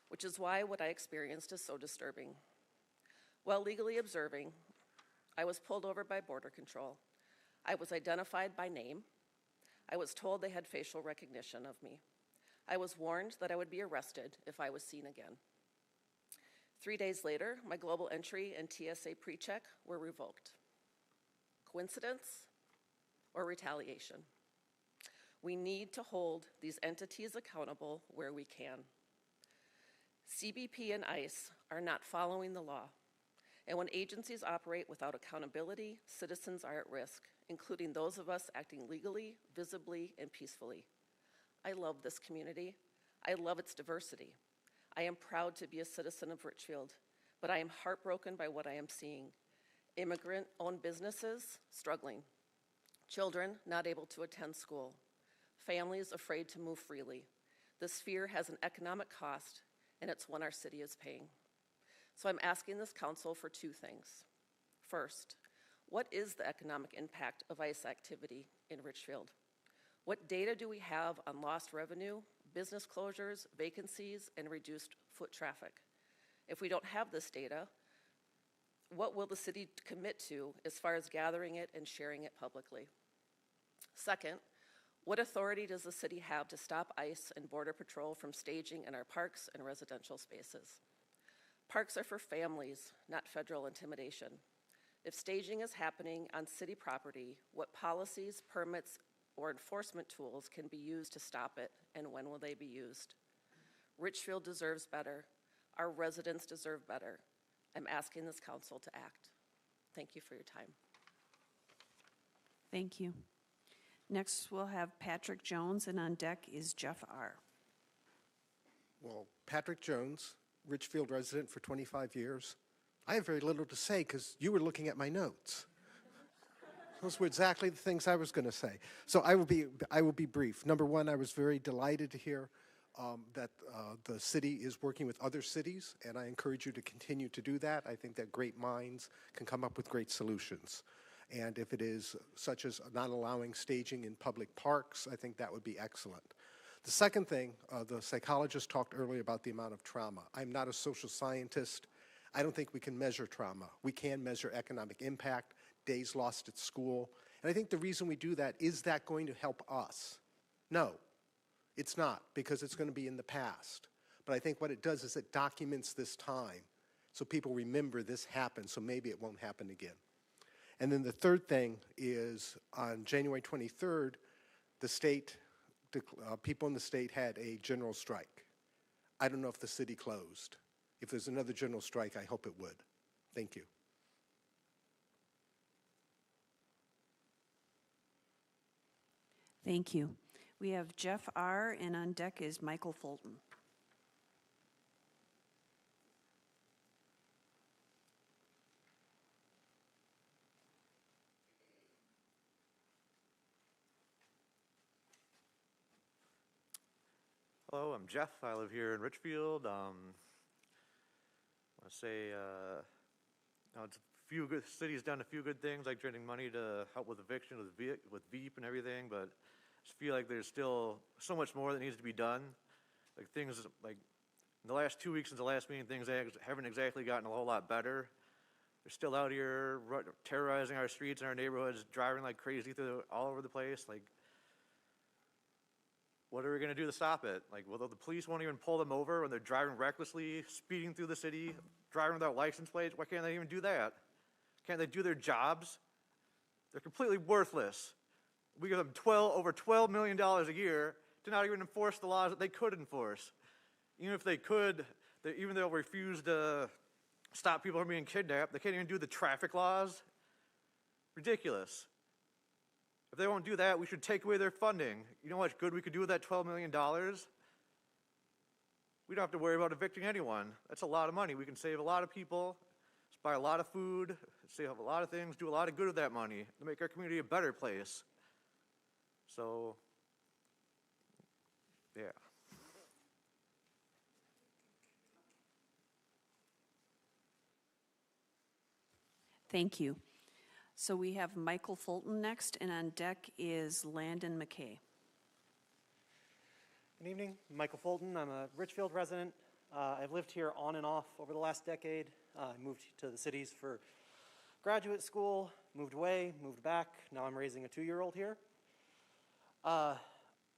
which is why what I experienced is so disturbing. While legally observing, I was pulled over by Border Control. I was identified by name. I was told they had facial recognition of me. I was warned that I would be arrested if I was seen again. 3 days later, my global entry and TSA pre-check were revoked. Coincidence or retaliation? We need to hold these entities accountable where we can. CBP and ICE are not following the law, and when agencies operate without accountability, citizens are at risk, including those of us acting legally, visibly, and peacefully. I love this community. I love its diversity. I am proud to be a citizen of Richfield, but I am heartbroken by what I am seeing. Immigrant-owned businesses struggling, children not able to attend school, families afraid to move freely. This fear has an economic cost, and it's one our city is paying. So I'm asking this council for 2 things. First, what is the economic impact of ICE activity in Richfield? What data do we have on lost revenue, business closures, vacancies, and reduced foot traffic? If we don't have this data, what will the city commit to as far as gathering it and sharing it publicly? Second, What authority does the city have to stop ICE and Border Patrol from staging in our parks and residential spaces? Parks are for families, not federal intimidation. If staging is happening on city property, what policies, permits, or enforcement tools can be used to stop it, and when will they be used? Richfield deserves better. Our residents deserve better. I'm asking this council to act. Thank you for your time. Thank you. Next, we'll have Patrick Jones, and on deck is Jeff R. Well, Patrick Jones, Richfield resident for 25 years. I have very little to say because you were looking at my notes. Those were exactly the things I was going to say. So I will be brief. Number one, I was very delighted to hear that the city is working with other cities, and I encourage you to continue to do that. I think that great minds can come up with great solutions. And if it is such as not allowing staging in public parks, I think that would be excellent. The second thing, the psychologist talked earlier about the amount of trauma. I'm not a social scientist. I don't think we can measure trauma. We can measure economic impact, days lost at school. And I think the reason we do that, is that going to help us? No, it's not, because it's going to be in the past. But I think what it does is it documents this time so people remember this happened, so maybe it won't happen again. And then the third thing is on January 23rd, the state, people in the state had a general strike. I don't know if the city closed. If there's another general strike, I hope it would. Thank you. Thank you. We have Jeff R., and on deck is Michael Fulton. Hello, I'm Jeff. I live here in Richfield. I want to say it's a few good cities done a few good things, like donating money to help with eviction with Veep and everything, but I just feel like there's still so much more that needs to be done. Like things like in the last 2 weeks since the last meeting, things haven't exactly gotten a whole lot better. They're still out here terrorizing our streets and our neighborhoods, driving like crazy all over the place. Like, what are we going to do to stop it? Like, well, the police won't even pull them over when they're driving recklessly, speeding through the city, driving without license plates. Why can't they even do that? Can't they do their jobs? They're completely worthless. We give them over $12 million a year to not even enforce the laws that they could enforce. Even if they could, even they'll refuse to stop people from being kidnapped. They can't even do the traffic laws. Ridiculous. If they won't do that, we should take away their funding. You know what good we could do with that $12 million? We don't have to worry about evicting anyone. That's a lot of money. We can save a lot of people, buy a lot of food, save a lot of things, do a lot of good with that money to make our community a better place. So, yeah. Thank you. So we have Michael Fulton next, and on deck is Landon McKay. Good evening, Michael Fulton. I'm a Richfield resident. I've lived here on and off over the last decade. I moved to the cities for graduate school, moved away, moved back. Now I'm raising a 2-year-old here. I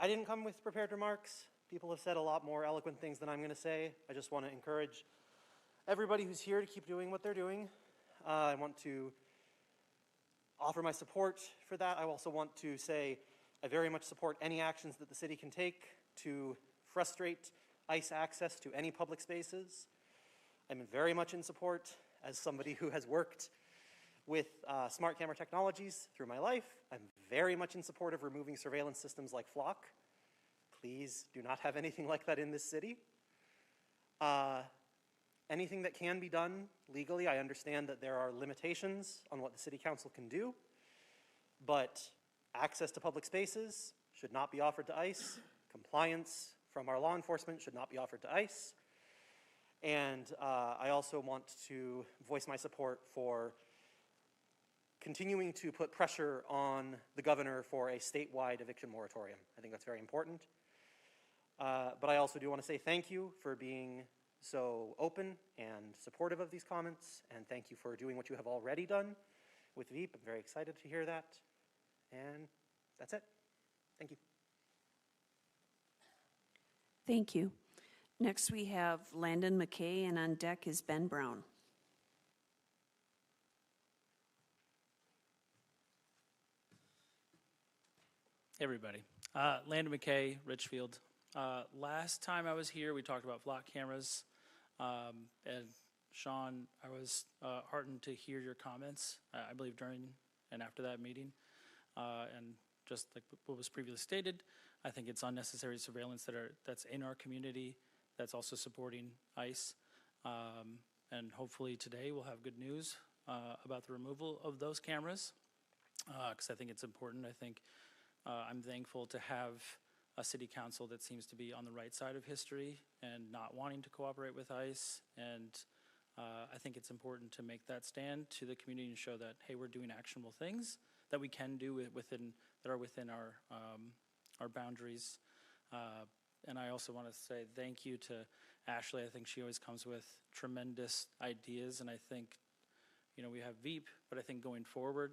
didn't come with prepared remarks. People have said a lot more eloquent things than I'm going to say. I just want to encourage everybody who's here to keep doing what they're doing. I want to offer my support for that. I also want to say I very much support any actions that the city can take to frustrate ICE access to any public spaces. I'm very much in support, as somebody who has worked with smart camera technologies through my life. I'm very much in support of removing surveillance systems like Flock. Please do not have anything like that in this city. Anything that can be done legally, I understand that there are limitations on what the city council can do, but access to public spaces should not be offered to ICE. Compliance from our law enforcement should not be offered to ICE. And I also want to voice my support for continuing to put pressure on the governor for a statewide eviction moratorium. I think that's very important. But I also do want to say thank you for being so open and supportive of these comments, and thank you for doing what you have already done with Veep. I'm very excited to hear that, and that's it. Thank you. Thank you. Next, we have Landon McKay, and on deck is Ben Brown. Hey everybody. Landon McKay, Richfield. Last time I was here, we talked about flock cameras. And Sean, I was heartened to hear your comments, I believe during and after that meeting. And just like what was previously stated, I think it's unnecessary surveillance that's in our community that's also supporting ICE. And hopefully today we'll have good news about the removal of those cameras, because I think it's important. I think I'm thankful to have a city council that seems to be on the right side of history and not wanting to cooperate with ICE. And I think it's important to make that stand to the community and show that, hey, we're doing actionable things that we can do that are within our boundaries. And I also want to say thank you to Ashley. I think she always comes with tremendous ideas, and I think, we have Veep, but I think going forward,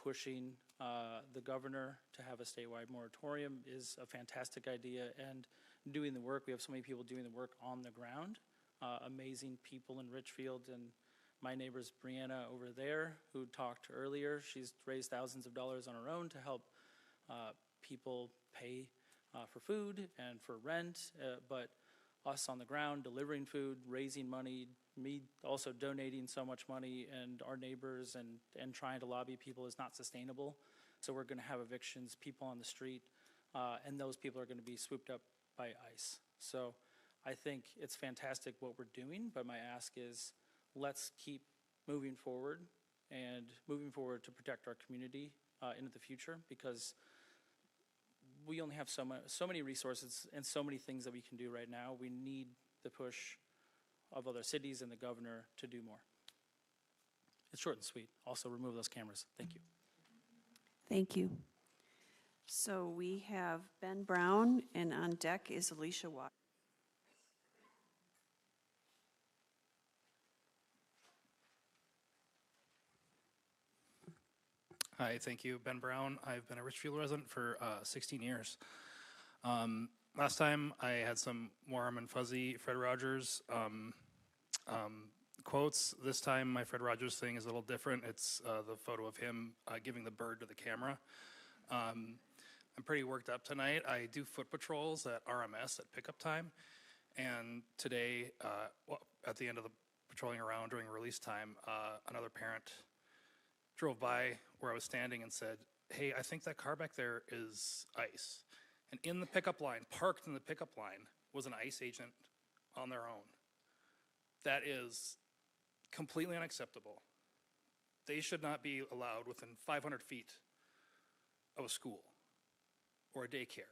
pushing the governor to have a statewide moratorium is a fantastic idea, and doing the work. We have so many people doing the work on the ground, amazing people in Richfield, and my neighbor's Brianna over there, who talked earlier. She's raised thousands of dollars on her own to help people pay for food and for rent, but us on the ground delivering food, raising money, me also donating so much money, and our neighbors and trying to lobby people is not sustainable. So we're going to have evictions, people on the street, and those people are going to be swooped up by ICE. So I think it's fantastic what we're doing, but my ask is let's keep moving forward to protect our community into the future, because we only have so many resources and so many things that we can do right now. We need the push of other cities and the governor to do more. It's short and sweet. Also remove those cameras. Thank you. Thank you. So we have Ben Brown, and on deck is Alicia Watt. Hi, thank you. Ben Brown. I've been a Richfield resident for 16 years. Last time I had some warm and fuzzy Fred Rogers quotes. This time my Fred Rogers thing is a little different. It's the photo of him giving the bird to the camera. I'm pretty worked up tonight. I do foot patrols at RMS at pickup time. And today, at the end of the patrolling around during release time, another parent drove by where I was standing and said, hey, I think that car back there is ICE. And in the pickup line, parked in the pickup line, was an ICE agent on their own. That is completely unacceptable. They should not be allowed within 500 feet of a school or a daycare.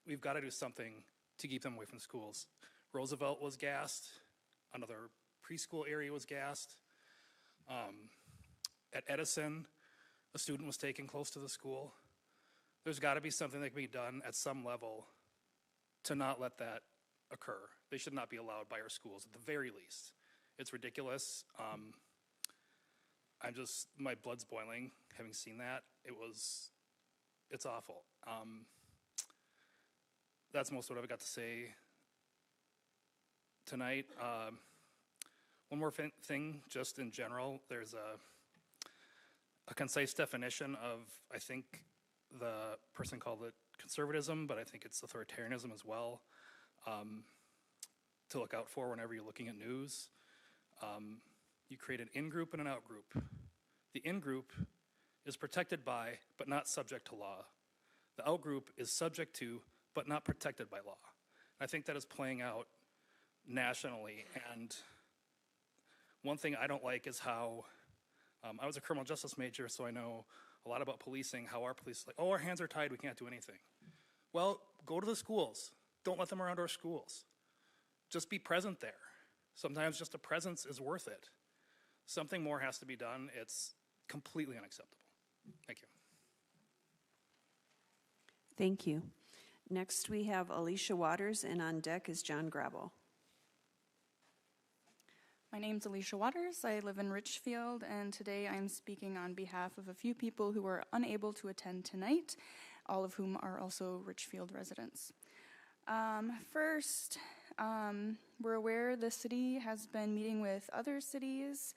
We've got to do something to keep them away from schools. Roosevelt was gassed. Another preschool area was gassed. At Edison, a student was taken close to the school. There's got to be something that can be done at some level to not let that occur. They should not be allowed by our schools at the very least. It's ridiculous. My blood's boiling having seen that. It's awful. That's most of what I've got to say tonight. One more thing, just in general, there's a concise definition of, I think the person called it conservatism, but I think it's authoritarianism as well, to look out for whenever you're looking at news. You create an in-group and an out-group. The in-group is protected by, but not subject to law. The out-group is subject to, but not protected by law. And I think that is playing out nationally, and one thing I don't like is how, I was a criminal justice major, so I know a lot about policing, how our police are like, oh, our hands are tied, we can't do anything. Well, go to the schools. Don't let them around our schools. Just be present there. Sometimes just a presence is worth it. Something more has to be done. It's completely unacceptable. Thank you. Thank you. Next, we have Alicia Waters, and on deck is John Grabo. My name's Alicia Waters. I live in Richfield, and today I'm speaking on behalf of a few people who were unable to attend tonight, all of whom are also Richfield residents. First, we're aware the city has been meeting with other cities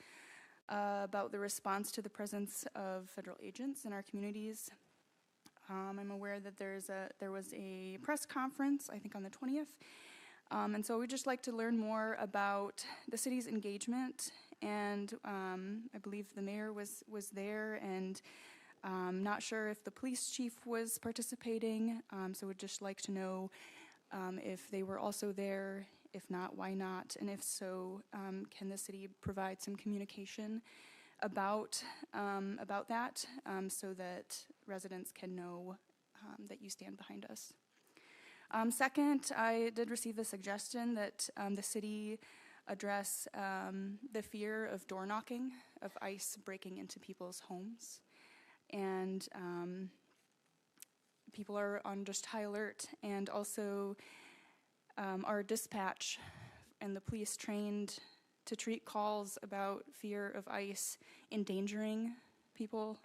about the response to the presence of federal agents in our communities. I'm aware that there was a press conference, I think on the 20th, and so we'd just like to learn more about the city's engagement, and I believe the mayor was there, and not sure if the police chief was participating, so we'd just like to know if they were also there. If not, why not? And if so, can the city provide some communication about that so that residents can know that you stand behind us? Second, I did receive the suggestion that the city address the fear of door knocking, of ICE breaking into people's homes. And people are on just high alert, and also our dispatch and the police trained to treat calls about fear of ICE endangering people.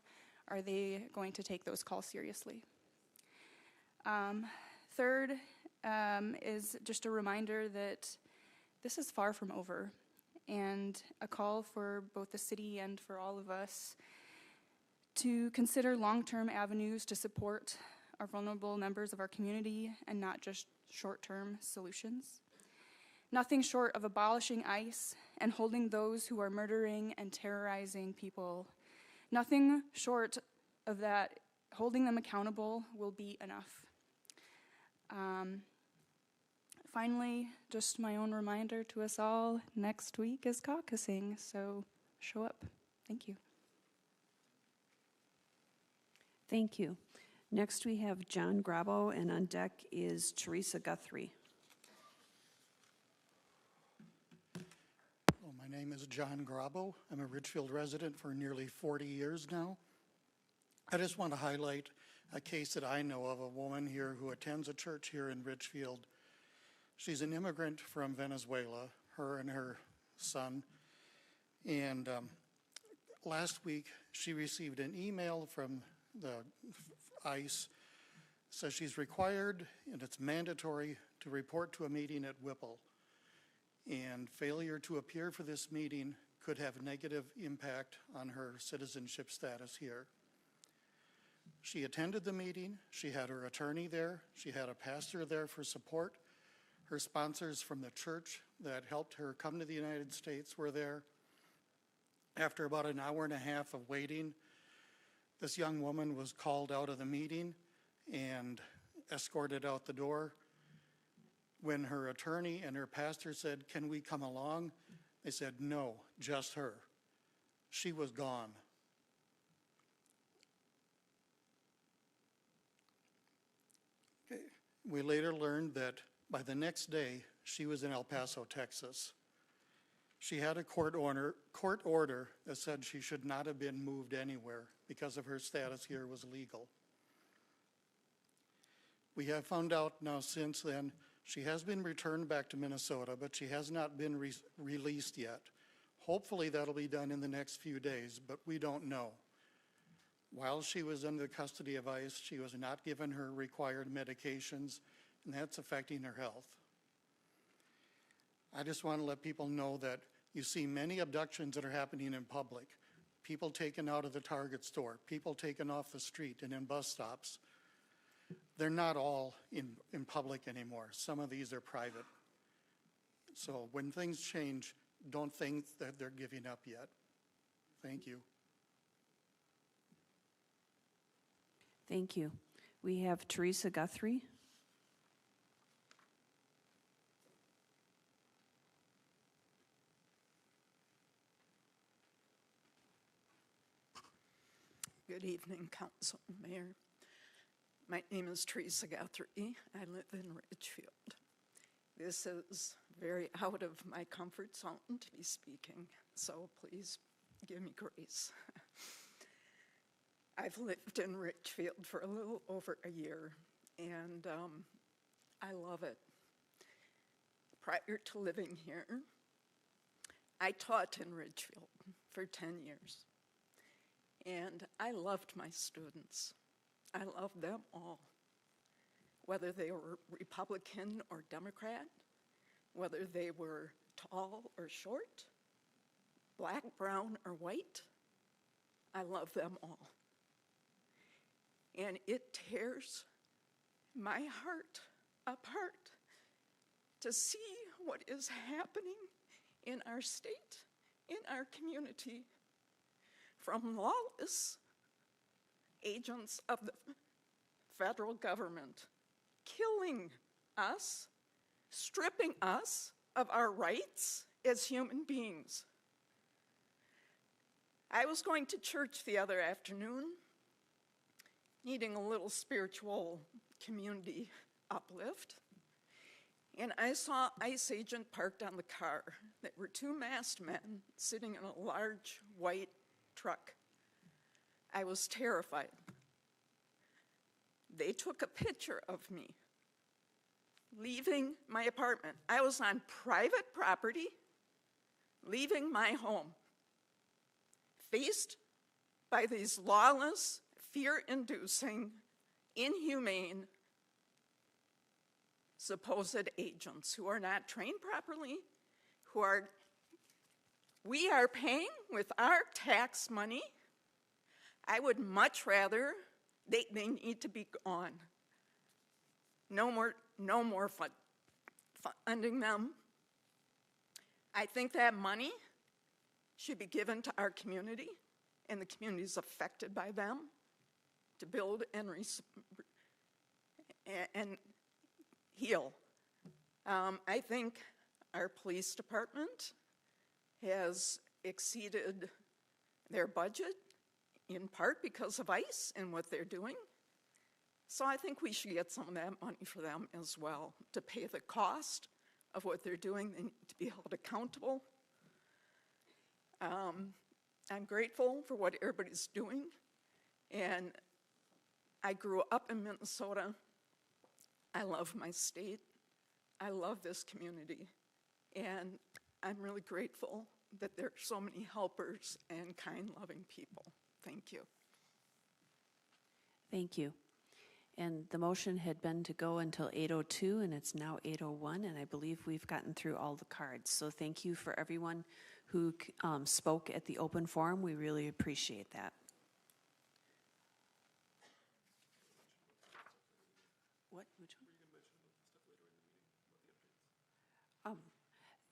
Are they going to take those calls seriously? Third is just a reminder that this is far from over, and a call for both the city and for all of us to consider long-term avenues to support our vulnerable members of our community and not just short-term solutions. Nothing short of abolishing ICE and holding those who are murdering and terrorizing people, nothing short of that, holding them accountable will be enough. Finally, just my own reminder to us all, next week is caucusing, so show up. Thank you. Thank you. Next, we have John Grabo, and on deck is Teresa Guthrie. Well, my name is John Grabo. I'm a Richfield resident for nearly 40 years now. I just want to highlight a case that I know of, a woman here who attends a church here in Richfield. She's an immigrant from Venezuela, her and her son. And last week, she received an email from the ICE. Says she's required, and it's mandatory, to report to a meeting at Whipple. And failure to appear for this meeting could have a negative impact on her citizenship status here. She attended the meeting. She had her attorney there. She had a pastor there for support. Her sponsors from the church that helped her come to the United States were there. After about an hour and a half of waiting, this young woman was called out of the meeting and escorted out the door. When her attorney and her pastor said, "Can we come along?" they said, "No, just her." She was gone. Okay. We later learned that by the next day, she was in El Paso, Texas. She had a court order that said she should not have been moved anywhere because of her status here was legal. We have found out now since then she has been returned back to Minnesota, but she has not been released yet. Hopefully that'll be done in the next few days, but we don't know. While she was under the custody of ICE, she was not given her required medications, and that's affecting her health. I just want to let people know that you see many abductions that are happening in public. People taken out of the Target store, people taken off the street and in bus stops. They're not all in public anymore. Some of these are private. So when things change, don't think that they're giving up yet. Thank you. Thank you. We have Teresa Guthrie. Good evening, Council and Mayor. My name is Teresa Guthrie. I live in Richfield. This is very out of my comfort zone to be speaking, so please give me grace. I've lived in Richfield for a little over a year, and I love it. Prior to living here, I taught in Richfield for 10 years. And I loved my students. I loved them all. whether they were Republican or Democrat, whether they were tall or short, black, brown, or white. I love them all. And it tears my heart apart to see what is happening in our state, in our community, from lawless agents of the federal government killing us, stripping us of our rights as human beings. I was going to church the other afternoon, needing a little spiritual community uplift, and I saw ICE agent parked on the car. There were two masked men sitting in a large white truck. I was terrified. They took a picture of me leaving my apartment. I was on private property, leaving my home, faced by these lawless, fear-inducing, inhumane, supposed agents who are not trained properly, we are paying with our tax money. I would much rather, they need to be gone. No more funding them. I think that money should be given to our community and the communities affected by them to build and heal. I think our police department has exceeded their budget, in part because of ICE and what they're doing. So I think we should get some of that money for them as well, to pay the cost of what they're doing. They need to be held accountable. I'm grateful for what everybody's doing, and I grew up in Minnesota. I love my state. I love this community, and I'm really grateful that there are so many helpers and kind, loving people. Thank you. Thank you. And the motion had been to go until 8:02, and it's now 8:01, and I believe we've gotten through all the cards. So thank you for everyone who spoke at the open forum. We really appreciate that. What? Which one?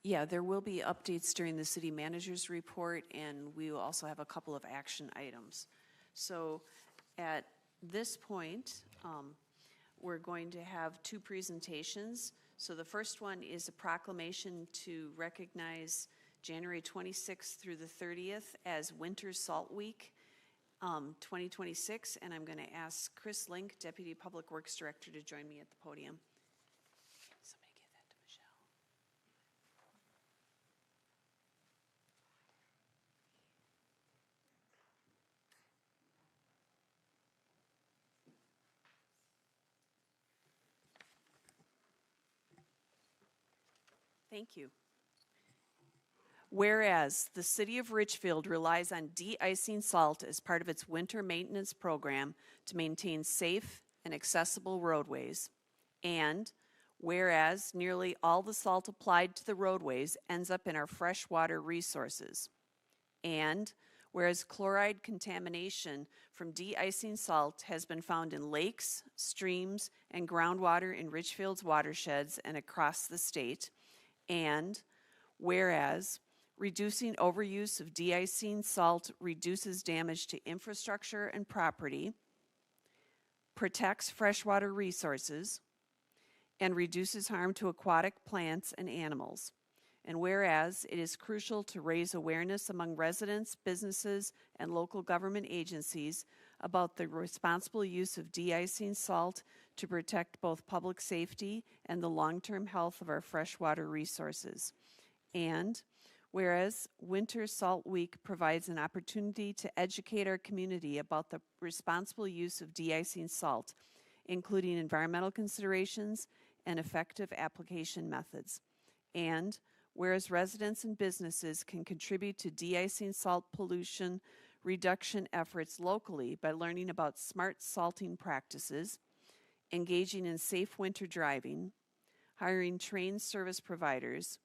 Yeah, there will be updates during the city manager's report, and we will also have a couple of action items. So at this point, we're going to have two presentations. So the first one is a proclamation to recognize January 26th through the 30th as Winter Salt Week 2026, and I'm going to ask Chris Link, Deputy Public Works Director, to join me at the podium. Somebody give that to Michelle. Thank you. Whereas the City of Richfield relies on de-icing salt as part of its winter maintenance program to maintain safe and accessible roadways, and whereas nearly all the salt applied to the roadways ends up in our freshwater resources, and whereas chloride contamination from de-icing salt has been found in lakes, streams, and groundwater in Richfield's watersheds and across the state, and whereas reducing overuse of de-icing salt reduces damage to infrastructure and property, protects freshwater resources, and reduces harm to aquatic plants and animals. And whereas it is crucial to raise awareness among residents, businesses, and local government agencies about the responsible use of de-icing salt to protect both public safety and the long-term health of our freshwater resources. And whereas Winter Salt Week provides an opportunity to educate our community about the responsible use of de-icing salt, including environmental considerations and effective application methods. And whereas residents and businesses can contribute to de-icing salt pollution reduction efforts locally by learning about smart salting practices. engaging in safe winter driving, hiring trained service providers,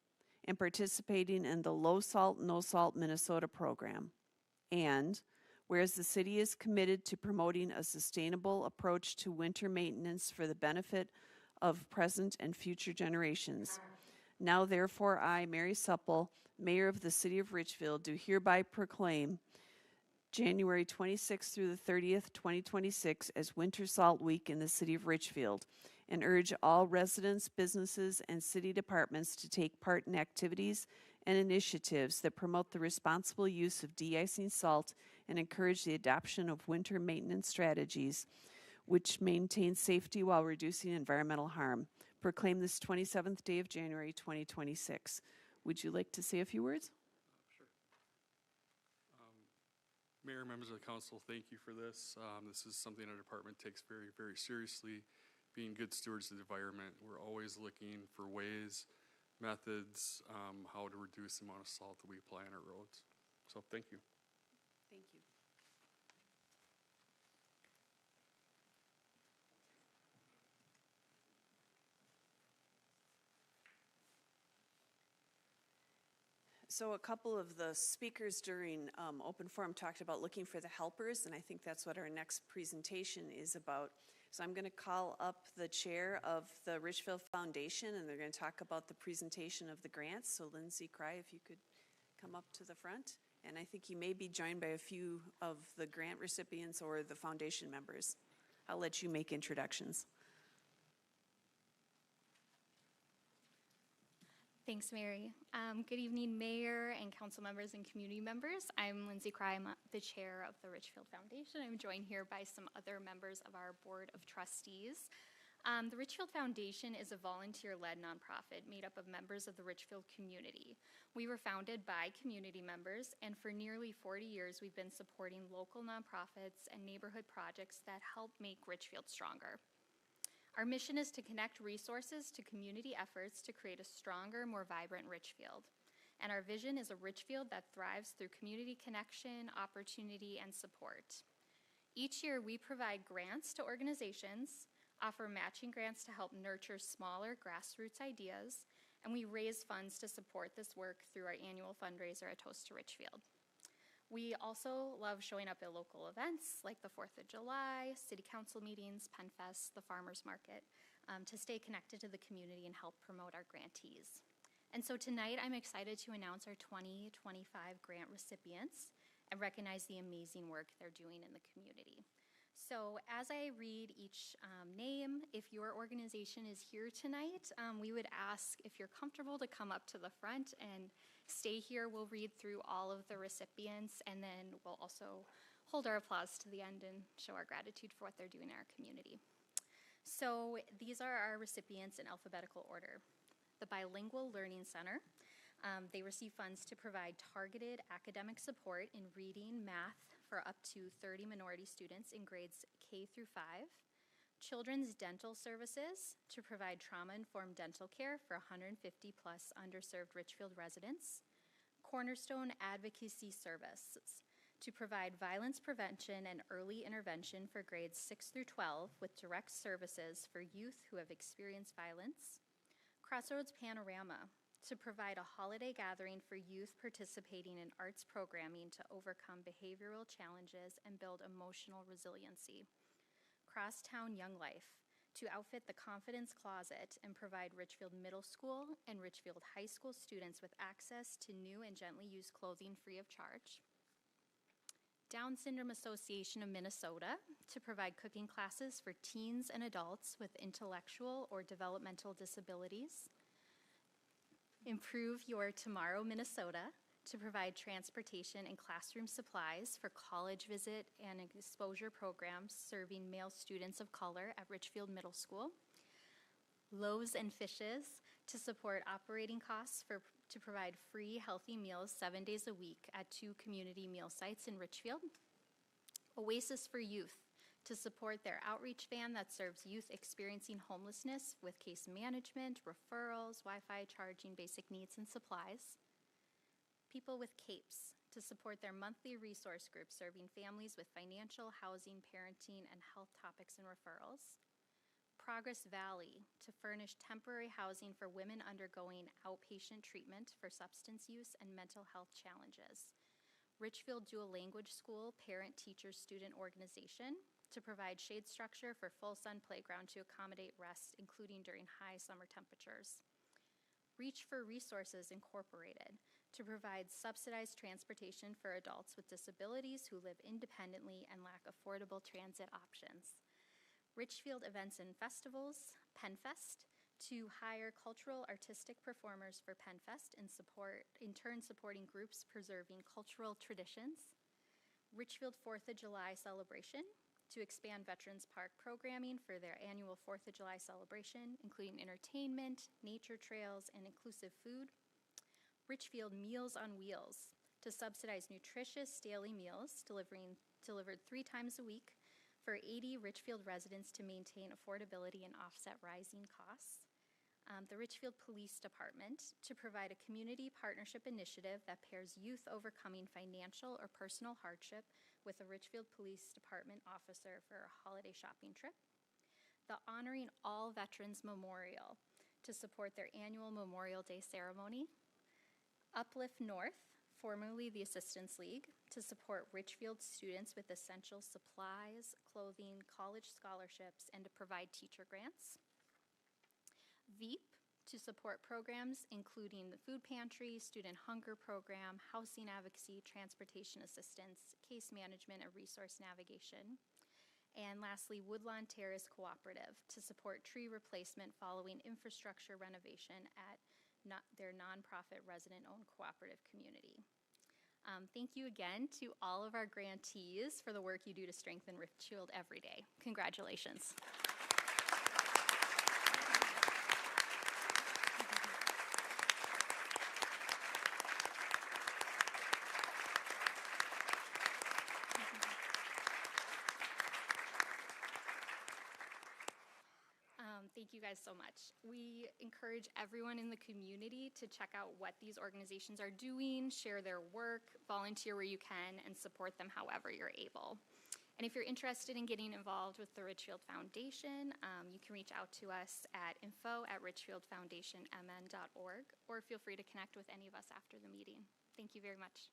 and participating in the Low Salt, No Salt Minnesota program. And whereas the city is committed to promoting a sustainable approach to winter maintenance for the benefit of present and future generations. Now therefore I, Mary Supple, Mayor of the City of Richfield, do hereby proclaim January 26th through the 30th, 2026 as Winter Salt Week in the City of Richfield, and urge all residents, businesses, and city departments to take part in activities and initiatives that promote the responsible use of de-icing salt and encourage the adoption of winter maintenance strategies which maintain safety while reducing environmental harm. Proclaim this 27th day of January 2026. Would you like to say a few words? Mayor, members of the council, thank you for this. This is something our department takes very, very seriously. Being good stewards of the environment, we're always looking for ways, methods, how to reduce the amount of salt that we apply on our roads. So thank you. Thank you. So a couple of the speakers during open forum talked about looking for the helpers, and I think that's what our next presentation is about. So I'm going to call up the chair of the Richfield Foundation, and they're going to talk about the presentation of the grants. So Lindsay Cry, if you could come up to the front. And I think you may be joined by a few of the grant recipients or the foundation members. I'll let you make introductions. Thanks, Mary. Good evening, Mayor and council members and community members. I'm Lindsay Cry. I'm the chair of the Richfield Foundation. I'm joined here by some other members of our board of trustees. The Richfield Foundation is a volunteer-led nonprofit made up of members of the Richfield community. We were founded by community members, and for nearly 40 years, we've been supporting local nonprofits and neighborhood projects that help make Richfield stronger. Our mission is to connect resources to community efforts to create a stronger, more vibrant Richfield. And our vision is a Richfield that thrives through community connection, opportunity, and support. Each year, we provide grants to organizations, offer matching grants to help nurture smaller grassroots ideas, and we raise funds to support this work through our annual fundraiser, A Toast to Richfield. We also love showing up at local events like the 4th of July, city council meetings, PennFest, the farmers market, to stay connected to the community and help promote our grantees. And so tonight I'm excited to announce our 2025 grant recipients and recognize the amazing work they're doing in the community. So as I read each name, if your organization is here tonight, we would ask if you're comfortable to come up to the front and stay here. We'll read through all of the recipients, and then we'll also hold our applause to the end and show our gratitude for what they're doing in our community. So these are our recipients in alphabetical order. The Bilingual Learning Center. They receive funds to provide targeted academic support in reading, math for up to 30 minority students in grades K through 5. Children's Dental Services to provide trauma-informed dental care for 150 plus underserved Richfield residents. Cornerstone Advocacy Services to provide violence prevention and early intervention for grades 6 through 12 with direct services for youth who have experienced violence. Crossroads Panorama to provide a holiday gathering for youth participating in arts programming to overcome behavioral challenges and build emotional resiliency. Crosstown Young Life to outfit the Confidence Closet and provide Richfield Middle School and Richfield High School students with access to new and gently used clothing free of charge. Down Syndrome Association of Minnesota to provide cooking classes for teens and adults with intellectual or developmental disabilities. Improve Your Tomorrow Minnesota to provide transportation and classroom supplies for college visit and exposure programs serving male students of color at Richfield Middle School. Loaves and Fishes to support operating costs to provide free healthy meals 7 days a week at 2 community meal sites in Richfield. Oasis for Youth to support their outreach van that serves youth experiencing homelessness with case management, referrals, Wi-Fi charging, basic needs and supplies. People with Capes to support their monthly resource group serving families with financial, housing, parenting, and health topics and referrals. Progress Valley to furnish temporary housing for women undergoing outpatient treatment for substance use and mental health challenges. Richfield Dual Language School Parent Teacher Student Organization to provide shade structure for Full Sun Playground to accommodate rest, including during high summer temperatures. Reach for Resources Incorporated to provide subsidized transportation for adults with disabilities who live independently and lack affordable transit options. Richfield Events and Festivals, PennFest, to hire cultural artistic performers for PennFest and in turn supporting groups preserving cultural traditions. Richfield 4th of July celebration, to expand Veterans Park programming for their annual 4th of July celebration, including entertainment, nature trails, and inclusive food. Richfield Meals on Wheels, to subsidize nutritious daily meals delivered 3 times a week for 80 Richfield residents to maintain affordability and offset rising costs. The Richfield Police Department to provide a community partnership initiative that pairs youth overcoming financial or personal hardship with a Richfield Police Department officer for a holiday shopping trip. The Honoring All Veterans Memorial to support their annual Memorial Day ceremony. Uplift North, formerly the Assistance League, to support Richfield students with essential supplies, clothing, college scholarships, and to provide teacher grants. VEEP, to support programs including the food pantry, student hunger program, housing advocacy, transportation assistance, case management, and resource navigation. And lastly, Woodlawn Terrace Cooperative, to support tree replacement following infrastructure renovation at their nonprofit resident-owned cooperative community. Thank you again to all of our grantees for the work you do to strengthen Richfield every day. Congratulations. Thank you guys so much. We encourage everyone in the community to check out what these organizations are doing, share their work, volunteer where you can, and support them however you're able. And if you're interested in getting involved with the Richfield Foundation, you can reach out to us at info@richfieldfoundationmn.org, or feel free to connect with any of us after the meeting. Thank you very much.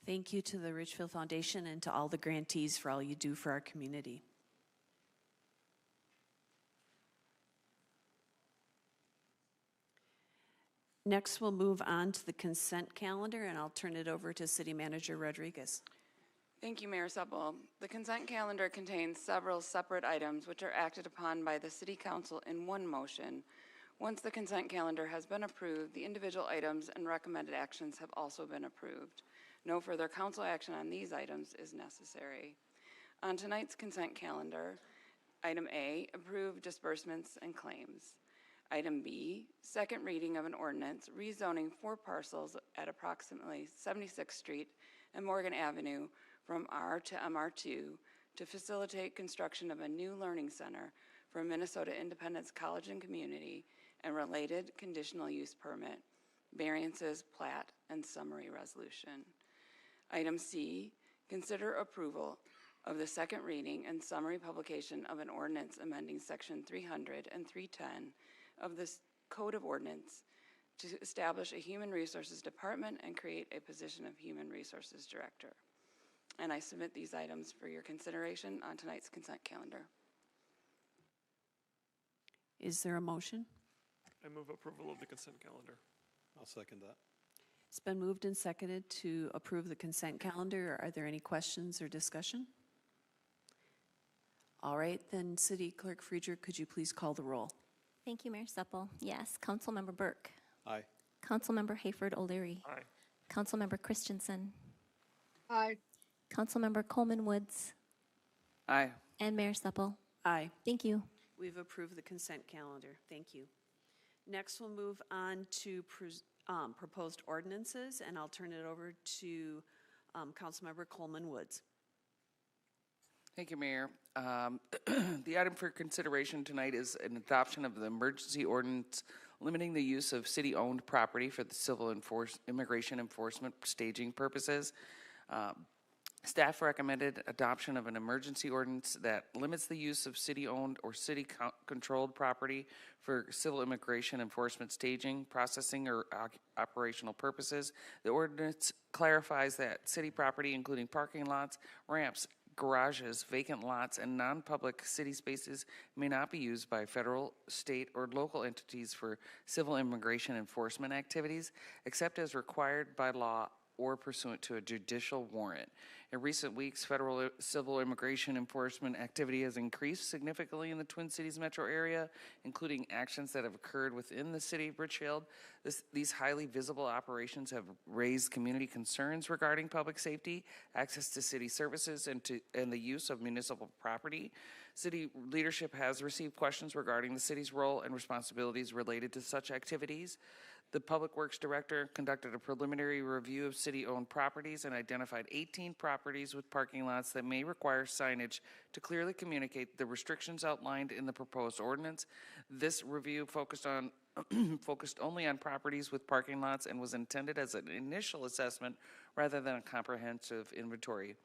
Thank you to the Richfield Foundation and to all the grantees for all you do for our community. Next, we'll move on to the consent calendar, and I'll turn it over to City Manager Rodriguez. Thank you, Mayor Supple. The consent calendar contains several separate items which are acted upon by the City Council in one motion. Once the consent calendar has been approved, the individual items and recommended actions have also been approved. No further council action on these items is necessary. On tonight's consent calendar, item A, approve disbursements and claims. Item B, second reading of an ordinance rezoning 4 parcels at approximately 76th Street and Morgan Avenue from R to MR2 to facilitate construction of a new learning center for Minnesota Independence College and Community and related conditional use permit, variances, plat, and summary resolution. Item C, consider approval of the second reading and summary publication of an ordinance amending Section 300 and 310 of this Code of Ordinance to establish a Human Resources Department and create a position of Human Resources Director. And I submit these items for your consideration on tonight's consent calendar. Is there a motion? I move approval of the consent calendar. I'll second that. It's been moved and seconded to approve the consent calendar. Are there any questions or discussion? All right, then City Clerk Friedrich, could you please call the roll? Thank you, Mayor Supple. Yes. Councilmember Burke. Aye. Councilmember Hayford O'Leary. Aye. Councilmember Christensen. Aye. Councilmember Coleman Woods. Aye. And Mayor Supple. Aye. Thank you. We've approved the consent calendar. Thank you. Next, we'll move on to proposed ordinances, and I'll turn it over to Councilmember Coleman Woods. Thank you, Mayor. The item for consideration tonight is an adoption of the emergency ordinance limiting the use of city-owned property for the civil immigration enforcement staging purposes. Staff recommended adoption of an emergency ordinance that limits the use of city-owned or city-controlled property for civil immigration enforcement staging, processing, or operational purposes. The ordinance clarifies that city property, including parking lots, ramps, garages, vacant lots, and non-public city spaces may not be used by federal, state, or local entities for civil immigration enforcement activities, except as required by law or pursuant to a judicial warrant. In recent weeks, federal civil immigration enforcement activity has increased significantly in the Twin Cities metro area, including actions that have occurred within the city of Richfield. These highly visible operations have raised community concerns regarding public safety, access to city services, and the use of municipal property. City leadership has received questions regarding the city's role and responsibilities related to such activities. The Public Works Director conducted a preliminary review of city-owned properties and identified 18 properties with parking lots that may require signage to clearly communicate the restrictions outlined in the proposed ordinance. This review focused only on properties with parking lots and was intended as an initial assessment rather than a comprehensive inventory.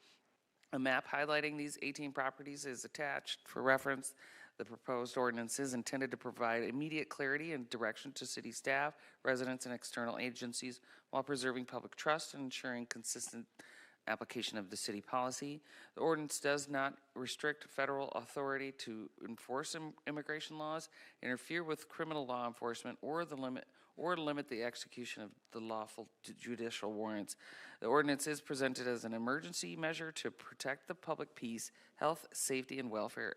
A map highlighting these 18 properties is attached for reference. The proposed ordinance is intended to provide immediate clarity and direction to city staff, residents, and external agencies while preserving public trust and ensuring consistent application of the city policy. The ordinance does not restrict federal authority to enforce immigration laws, interfere with criminal law enforcement, or limit the execution of the lawful judicial warrants. The ordinance is presented as an emergency measure to protect the public peace, health, safety, and welfare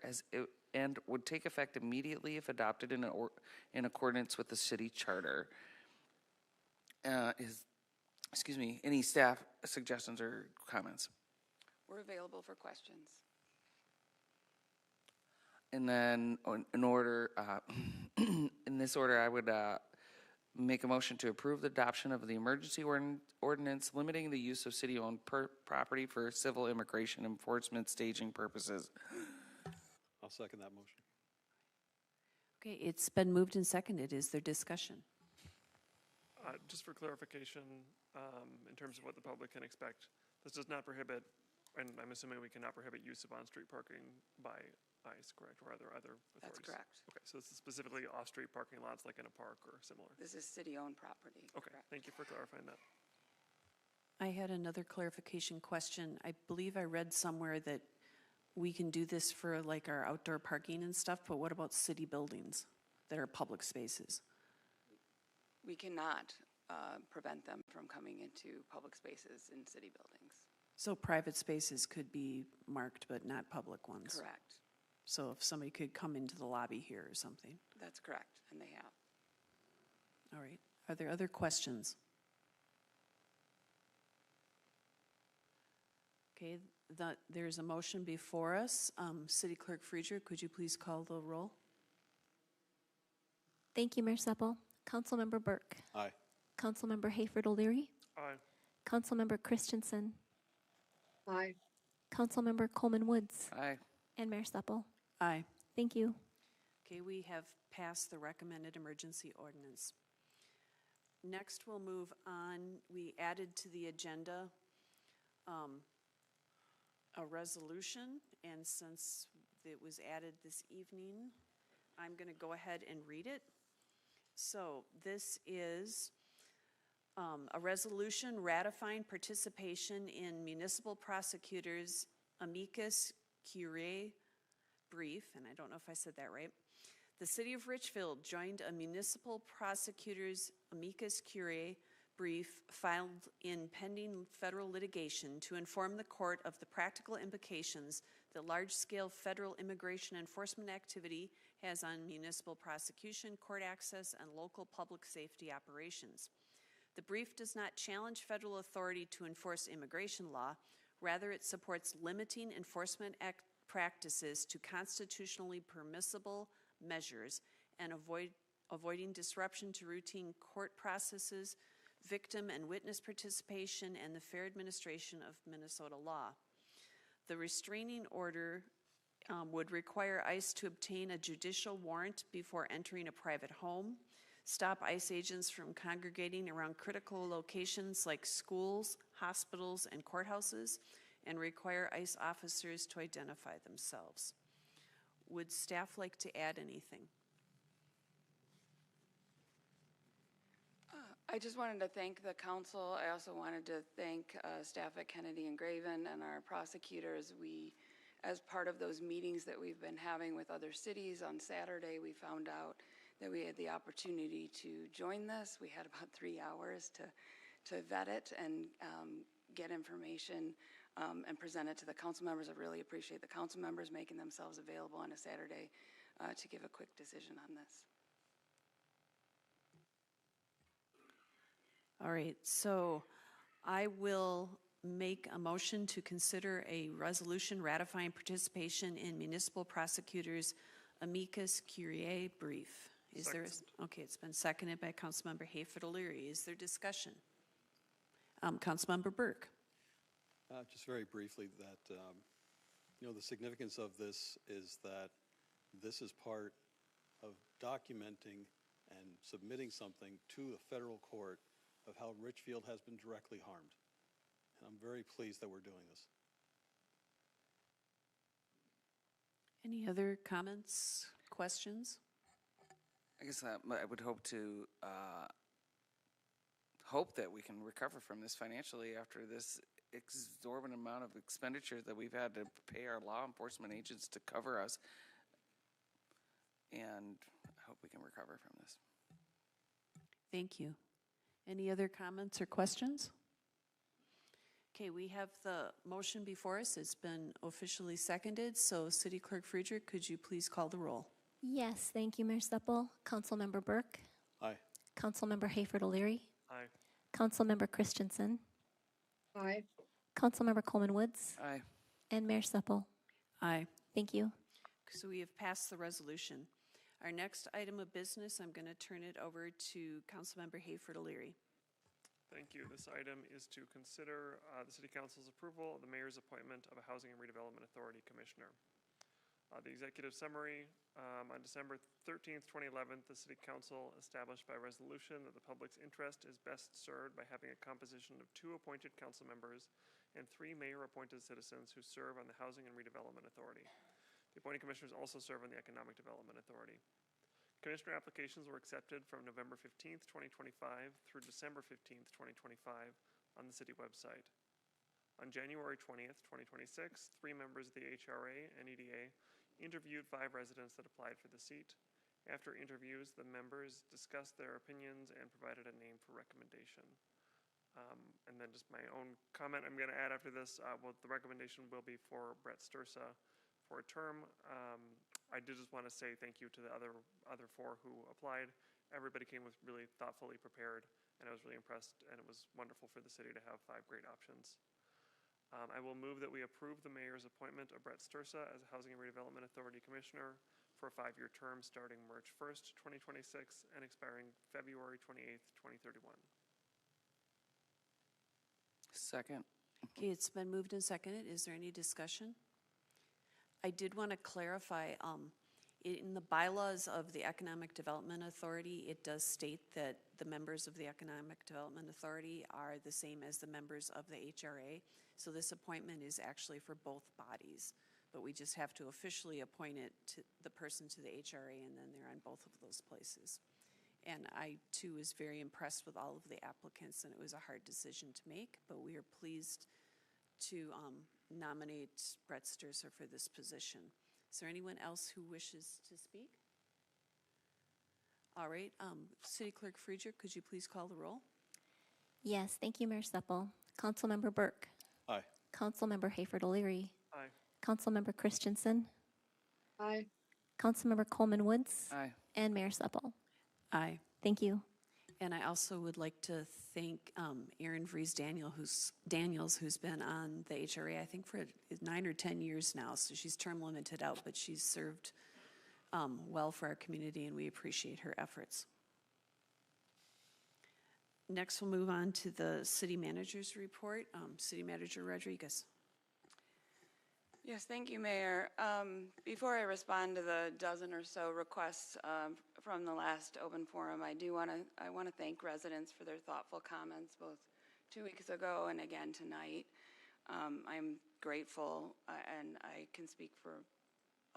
and would take effect immediately if adopted in accordance with the city charter. Any staff suggestions or comments? We're available for questions. And then in this order, I would make a motion to approve the adoption of the emergency ordinance limiting the use of city-owned property for civil immigration enforcement staging purposes. I'll second that motion. Okay, it's been moved and seconded. Is there discussion? Just for clarification, in terms of what the public can expect, this does not prohibit, and I'm assuming we cannot prohibit use of on-street parking by ICE, correct, or other authorities? That's correct. Okay, so this is specifically off-street parking lots like in a park or similar? This is city-owned property. Okay, correct. thank you for clarifying that. I had another clarification question. I believe I read somewhere that we can do this for like our outdoor parking and stuff, but what about city buildings that are public spaces? We cannot prevent them from coming into public spaces in city buildings. So private spaces could be marked, but not public ones? Correct. So if somebody could come into the lobby here or something? That's correct, and they have. All right. Are there other questions? Okay, there's a motion before us. City Clerk Friedger, could you please call the roll? Thank you, Mayor Supple. Councilmember Burke. Aye. Councilmember Hayford O'Leary. Aye. Councilmember Christensen. Aye. Councilmember Coleman Woods. Aye. And Mayor Supple. Aye. Thank you. Okay, we have passed the recommended emergency ordinance. Next, we'll move on. We added to the agenda a resolution, and since it was added this evening, I'm going to go ahead and read it. So this is a resolution ratifying participation in municipal prosecutors' amicus curiae brief, and I don't know if I said that right. The City of Richfield joined a municipal prosecutors' amicus curiae brief filed in pending federal litigation to inform the court of the practical implications that large-scale federal immigration enforcement activity has on municipal prosecution, court access, and local public safety operations. The brief does not challenge federal authority to enforce immigration law. Rather, it supports limiting enforcement practices to constitutionally permissible measures and avoiding disruption to routine court processes, victim and witness participation, and the fair administration of Minnesota law. The restraining order would require ICE to obtain a judicial warrant before entering a private home, stop ICE agents from congregating around critical locations like schools, hospitals, and courthouses, and require ICE officers to identify themselves. Would staff like to add anything? I just wanted to thank the council. I also wanted to thank staff at Kennedy and Graven and our prosecutors. We, as part of those meetings that we've been having with other cities on Saturday, we found out that we had the opportunity to join this. We had about 3 hours to vet it and get information and present it to the council members. I really appreciate the council members making themselves available on a Saturday to give a quick decision on this. All right, so I will make a motion to consider a resolution ratifying participation in municipal prosecutors' amicus curiae brief. Is there, okay, it's been seconded by Councilmember Hayford O'Leary. Is there discussion? Councilmember Burke. Just very briefly that, the significance of this is that this is part of documenting and submitting something to a federal court of how Richfield has been directly harmed. And I'm very pleased that we're doing this. Any other comments, questions? I guess I would hope to hope that we can recover from this financially after this exorbitant amount of expenditure that we've had to pay our law enforcement agents to cover us. And I hope we can recover from this. Thank you. Any other comments or questions? Okay, we have the motion before us. It's been officially seconded. So City Clerk Friedrich, could you please call the roll? Yes, thank you, Mayor Supple. Councilmember Burke. Aye. Councilmember Hayford O'Leary. Aye. Councilmember Christensen. Aye. Councilmember Coleman Woods. Aye. And Mayor Supple. Aye. Thank you. So we have passed the resolution. Our next item of business, I'm going to turn it over to Councilmember Hayford O'Leary. Thank you. This item is to consider the City Council's approval of the Mayor's appointment of a Housing and Redevelopment Authority Commissioner. The executive summary, on December 13th, 2011, the City Council established by resolution that the public's interest is best served by having a composition of 2 appointed council members and 3 mayor-appointed citizens who serve on the Housing and Redevelopment Authority. The appointed commissioners also serve on the Economic Development Authority. Commissioner applications were accepted from November 15th, 2025 through December 15th, 2025 on the city website. On January 20th, 2026, 3 members of the HRA and EDA interviewed 5 residents that applied for the seat. After interviews, the members discussed their opinions and provided a name for recommendation. And then just my own comment I'm going to add after this, the recommendation will be for Brett Stursa for a term. I did just want to say thank you to the other 4 who applied. Everybody came with really thoughtfully prepared, and I was really impressed, and it was wonderful for the city to have 5 great options. I will move that we approve the mayor's appointment of Brett Stursa as a Housing and Redevelopment Authority Commissioner for a 5-year term starting March 1st, 2026 and expiring February 28th, 2031. Second. Okay, it's been moved and seconded. Is there any discussion? I did want to clarify, in the bylaws of the Economic Development Authority, it does state that the members of the Economic Development Authority are the same as the members of the HRA. So this appointment is actually for both bodies, but we just have to officially appoint it to the person to the HRA, and then they're on both of those places. And I, too, was very impressed with all of the applicants, and it was a hard decision to make, but we are pleased to nominate Brett Stursa for this position. Is there anyone else who wishes to speak? All right, City Clerk Friedrich, could you please call the roll? Yes, thank you, Mayor Supple. Councilmember Burke. Aye. Councilmember Hayford O'Leary. Aye. Councilmember Christensen. Aye. Councilmember Coleman Woods. Aye. And Mayor Supple. Aye. Thank you. And I also would like to thank Erin Vries Daniels, who's been on the HRA, I think for 9 or 10 years now. So she's term limited out, but she's served well for our community, and we appreciate her efforts. Next, we'll move on to the city manager's report. City Manager Rodriguez. Yes, thank you, Mayor. Before I respond to the dozen or so requests from the last open forum, I want to thank residents for their thoughtful comments both 2 weeks ago and again tonight. I'm grateful, and I can speak for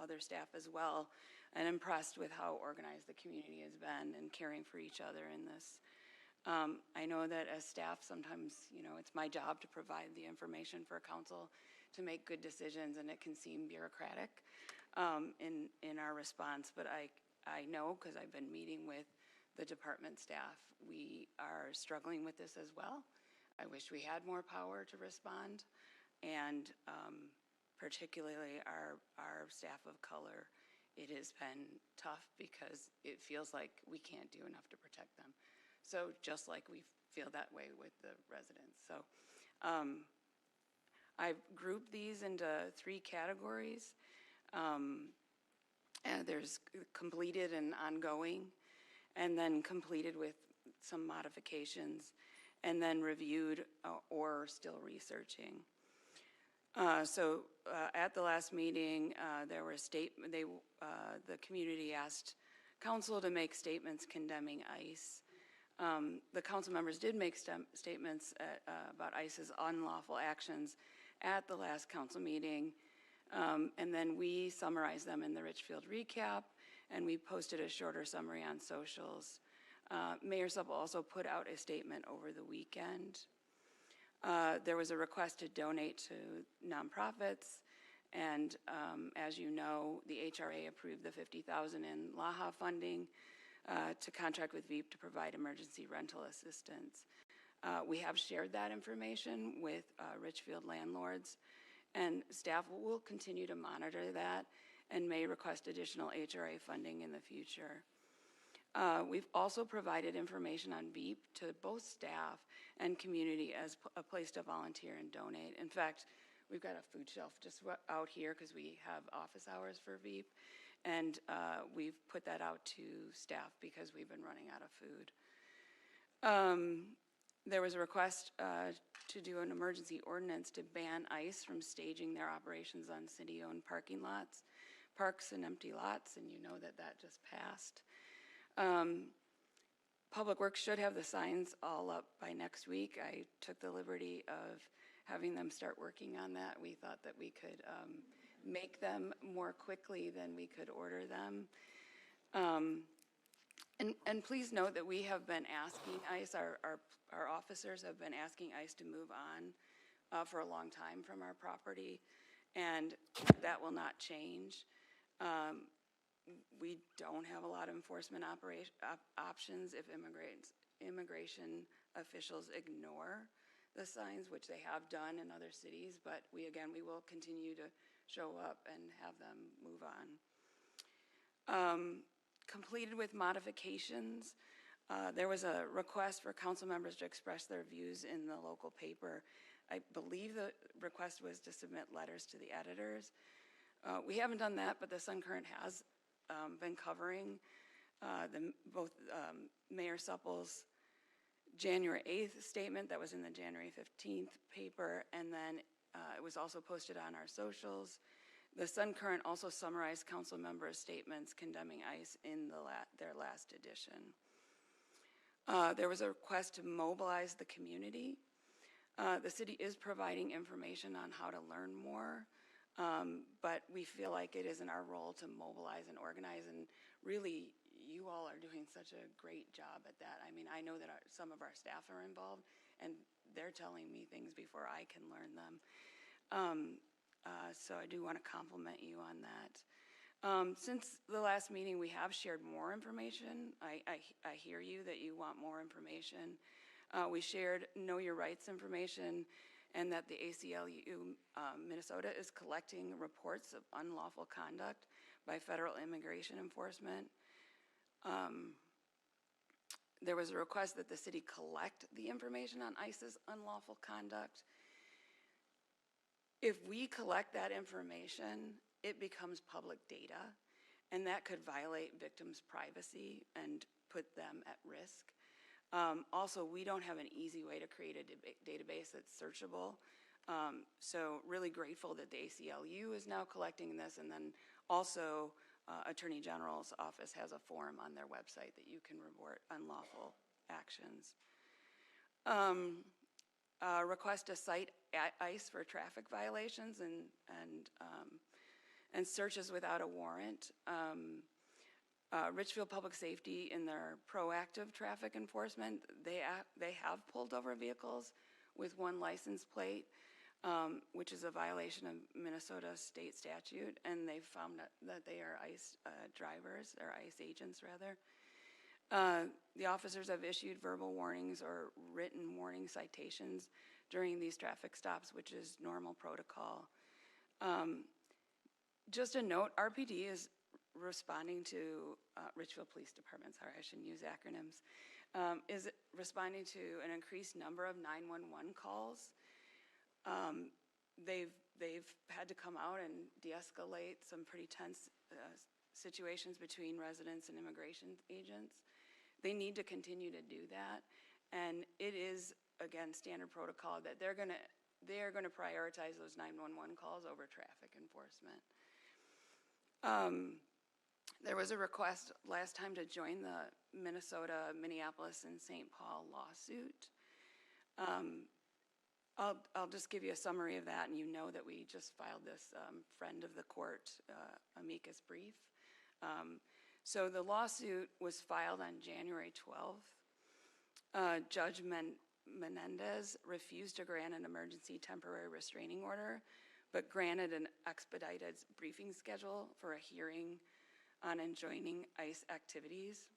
other staff as well, and impressed with how organized the community has been in caring for each other in this. I know that as staff, sometimes, it's my job to provide the information for council to make good decisions, and it can seem bureaucratic in our response, but I know, because I've been meeting with the department staff, we are struggling with this as well. I wish we had more power to respond, and particularly our staff of color, it has been tough because it feels like we can't do enough to protect them. So just like we feel that way with the residents. So I've grouped these into 3 categories. And there's completed and ongoing, and then completed with some modifications, and then reviewed or still researching. So at the last meeting, there were the community asked council to make statements condemning ICE. The council members did make statements about ICE's unlawful actions at the last council meeting, and then we summarized them in the Richfield recap, and we posted a shorter summary on socials. Mayor Supple also put out a statement over the weekend. There was a request to donate to nonprofits, and as you know, the HRA approved the $50,000 in LAHA funding to contract with Veep to provide emergency rental assistance. We have shared that information with Richfield landlords, and staff will continue to monitor that and may request additional HRA funding in the future. We've also provided information on Veep to both staff and community as a place to volunteer and donate. In fact, we've got a food shelf just out here because we have office hours for Veep, and we've put that out to staff because we've been running out of food. There was a request to do an emergency ordinance to ban ICE from staging their operations on city-owned parking lots, parks and empty lots, and you know that just passed. Public Works should have the signs all up by next week. I took the liberty of having them start working on that. We thought that we could make them more quickly than we could order them. And please note that we have been asking ICE, our officers have been asking ICE to move on for a long time from our property, and that will not change. We don't have a lot of enforcement options if immigration officials ignore the signs, which they have done in other cities, but we will continue to show up and have them move on. Completed with modifications, there was a request for council members to express their views in the local paper. I believe the request was to submit letters to the editors. We haven't done that, but the Sun Current has been covering both Mayor Supple's January 8th statement that was in the January 15th paper, and then it was also posted on our socials. The Sun Current also summarized council members' statements condemning ICE in their last edition. There was a request to mobilize the community. The city is providing information on how to learn more, but we feel like it isn't our role to mobilize and organize, and really, you all are doing such a great job at that. I mean, I know that some of our staff are involved, and they're telling me things before I can learn them. So I do want to compliment you on that. Since the last meeting, we have shared more information. I hear you that you want more information. We shared Know Your Rights information, and that the ACLU Minnesota is collecting reports of unlawful conduct by federal immigration enforcement. There was a request that the city collect the information on ICE's unlawful conduct. If we collect that information, it becomes public data, and that could violate victims' privacy and put them at risk. Also, we don't have an easy way to create a database that's searchable. So really grateful that the ACLU is now collecting this, and then also Attorney General's office has a form on their website that you can report unlawful actions. request to cite ICE for traffic violations and searches without a warrant. Richfield Public Safety, in their proactive traffic enforcement, they have pulled over vehicles with one license plate, which is a violation of Minnesota state statute, and they've found that they are ICE drivers, or ICE agents rather. The officers have issued verbal warnings or written warning citations during these traffic stops, which is normal protocol. Just a note, RPD is responding to Richfield Police Department, sorry, I shouldn't use acronyms, is responding to an increased number of 911 calls. They've had to come out and de-escalate some pretty tense situations between residents and immigration agents. They need to continue to do that, and it is, again, standard protocol that they're going to prioritize those 911 calls over traffic enforcement. There was a request last time to join the Minnesota, Minneapolis, and St. Paul lawsuit. I'll just give you a summary of that, and you know that we just filed this friend of the court amicus brief. So the lawsuit was filed on January 12th. Judge Menendez refused to grant an emergency temporary restraining order, but granted an expedited briefing schedule for a hearing on enjoining ICE activities.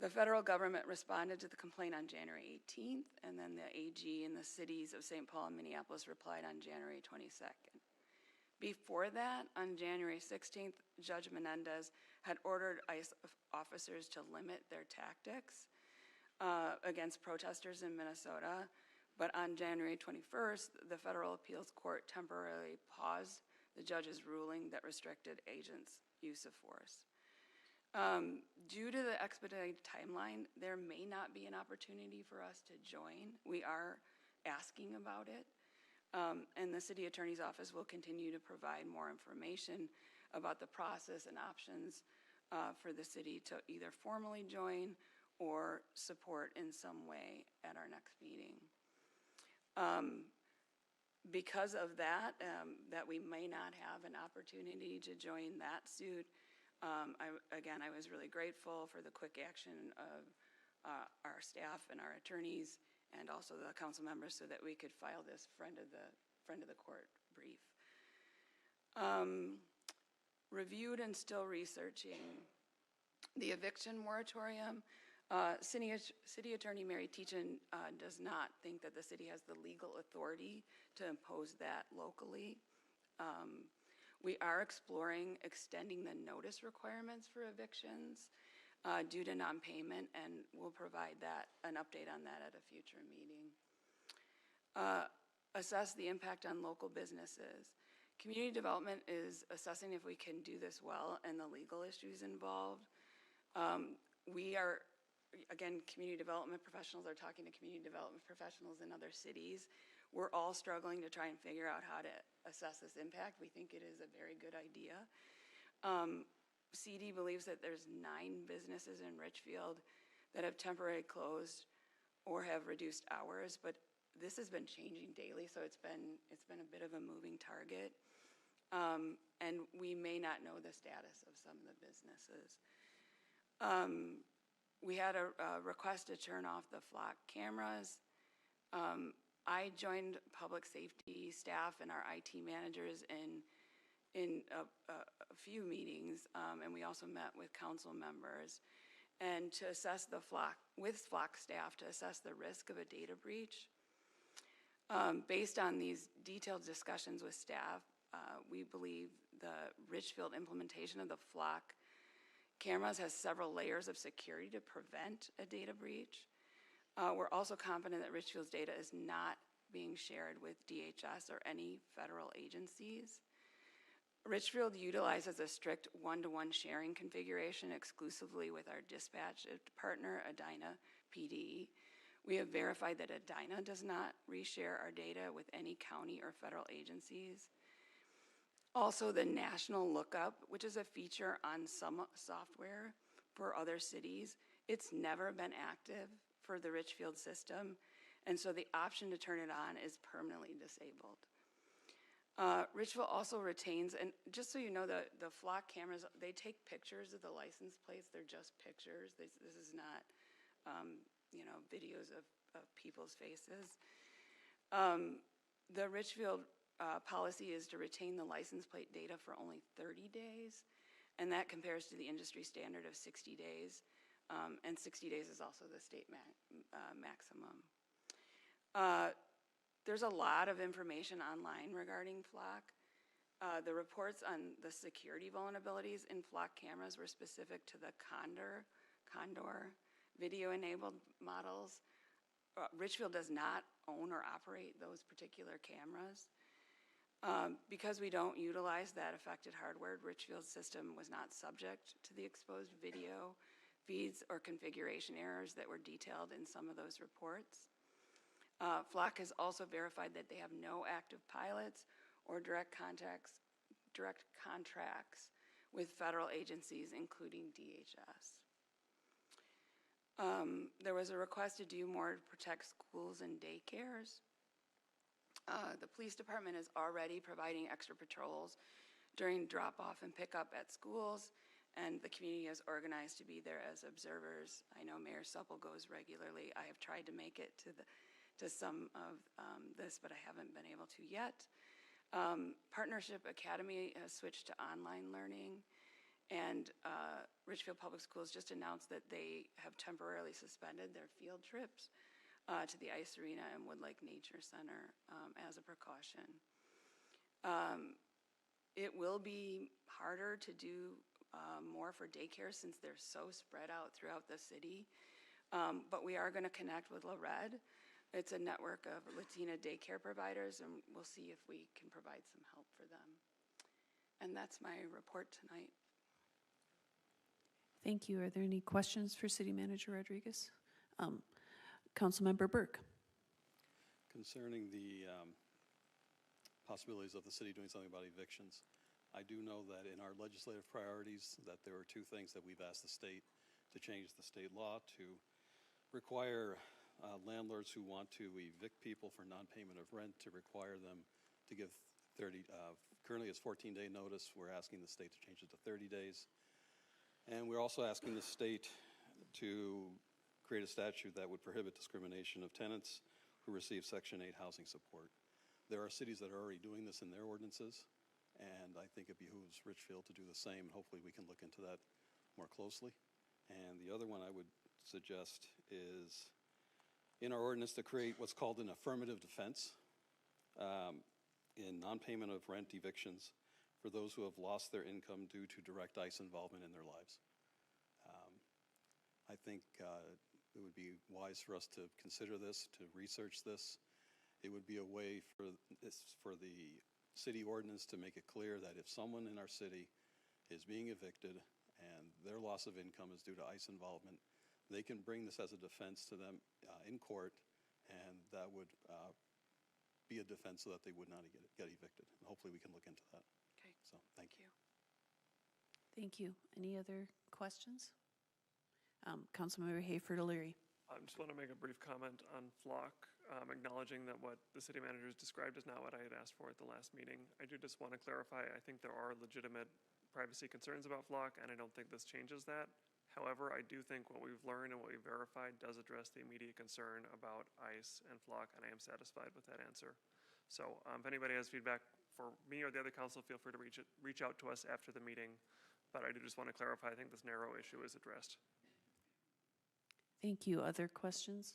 The federal government responded to the complaint on January 18th, and then the AG in the cities of St. Paul and Minneapolis replied on January 22nd. Before that, on January 16th, Judge Menendez had ordered ICE officers to limit their tactics against protesters in Minnesota, but on January 21st, the federal appeals court temporarily paused the judge's ruling that restricted agents' use of force. Due to the expedited timeline, there may not be an opportunity for us to join. We are asking about it, and the city attorney's office will continue to provide more information about the process and options for the city to either formally join or support in some way at our next meeting. Because of that, that we may not have an opportunity to join that suit, I was really grateful for the quick action of our staff and our attorneys and also the council members so that we could file this friend of the court brief. Reviewed and still researching the eviction moratorium. City Attorney Mary Teachin does not think that the city has the legal authority to impose that locally. We are exploring extending the notice requirements for evictions due to non-payment, and we'll provide an update on that at a future meeting. Assess the impact on local businesses. Community development is assessing if we can do this well and the legal issues involved. We are, again, community development professionals are talking to community development professionals in other cities. We're all struggling to try and figure out how to assess this impact. We think it is a very good idea. CD believes that there's 9 businesses in Richfield that have temporarily closed or have reduced hours, but this has been changing daily, so it's been a bit of a moving target. And we may not know the status of some of the businesses. We had a request to turn off the flock cameras. I joined public safety staff and our IT managers in a few meetings, and we also met with council members, and to assess with flock staff to assess the risk of a data breach. Based on these detailed discussions with staff, we believe the Richfield implementation of the flock cameras has several layers of security to prevent a data breach. We're also confident that Richfield's data is not being shared with DHS or any federal agencies. Richfield utilizes a strict one-to-one sharing configuration exclusively with our dispatch partner, Edina PD. We have verified that Edina does not reshare our data with any county or federal agencies. Also, the national lookup, which is a feature on some software for other cities, it's never been active for the Richfield system, And so the option to turn it on is permanently disabled. Richville also retains, and just so you know, the flock cameras, they take pictures of the license plates. They're just pictures. This is not, you know, videos of people's faces. The Richfield policy is to retain the license plate data for only 30 days, and that compares to the industry standard of 60 days. And 60 days is also the state maximum. There's a lot of information online regarding flock. The reports on the security vulnerabilities in flock cameras were specific to the Condor video-enabled models. Richfield does not own or operate those particular cameras. Because we don't utilize that affected hardware, Richfield's system was not subject to the exposed video feeds or configuration errors that were detailed in some of those reports. Flock has also verified that they have no active pilots or direct contracts with federal agencies, including DHS. There was a request to do more to protect schools and daycares. The police department is already providing extra patrols during drop-off and pickup at schools, and the community has organized to be there as observers. I know Mayor Supple goes regularly. I have tried to make it to some of this, but I haven't been able to yet. Partnership Academy has switched to online learning, and Richfield Public Schools just announced that they have temporarily suspended their field trips to the Ice Arena and Woodlake Nature Center as a precaution. It will be harder to do more for daycare since they're so spread out throughout the city, but we are going to connect with LaRed. It's a network of Latina daycare providers, and we'll see if we can provide some help for them. And that's my report tonight. Thank you. Are there any questions for City Manager Rodriguez? Councilmember Burke. Concerning the possibilities of the city doing something about evictions, I do know that in our legislative priorities that there are two things that we've asked the state to change the state law to require landlords who want to evict people for non-payment of rent to require them to give currently it's 14-day notice. We're asking the state to change it to 30 days. And we're also asking the state to create a statute that would prohibit discrimination of tenants who receive Section 8 housing support. There are cities that are already doing this in their ordinances, and I think it behooves Richfield to do the same, and hopefully we can look into that more closely. And the other one I would suggest is in our ordinance to create what's called an affirmative defense in non-payment of rent evictions for those who have lost their income due to direct ICE involvement in their lives. I think it would be wise for us to consider this, to research this. It would be a way for the city ordinance to make it clear that if someone in our city is being evicted and their loss of income is due to ICE involvement, they can bring this as a defense to them in court, and that would be a defense so that they would not get evicted. And hopefully we can look into that. Okay. So thank you. Thank you. Any other questions? Councilmember Hayford O'Leary. I just want to make a brief comment on Flock, acknowledging that what the city manager has described is not what I had asked for at the last meeting. I do just want to clarify, I think there are legitimate privacy concerns about Flock, and I don't think this changes that. However, I do think what we've learned and what we've verified does address the immediate concern about ICE and Flock, and I am satisfied with that answer. So if anybody has feedback for me or the other council, feel free to reach out to us after the meeting. But I do just want to clarify, I think this narrow issue is addressed. Thank you. Other questions?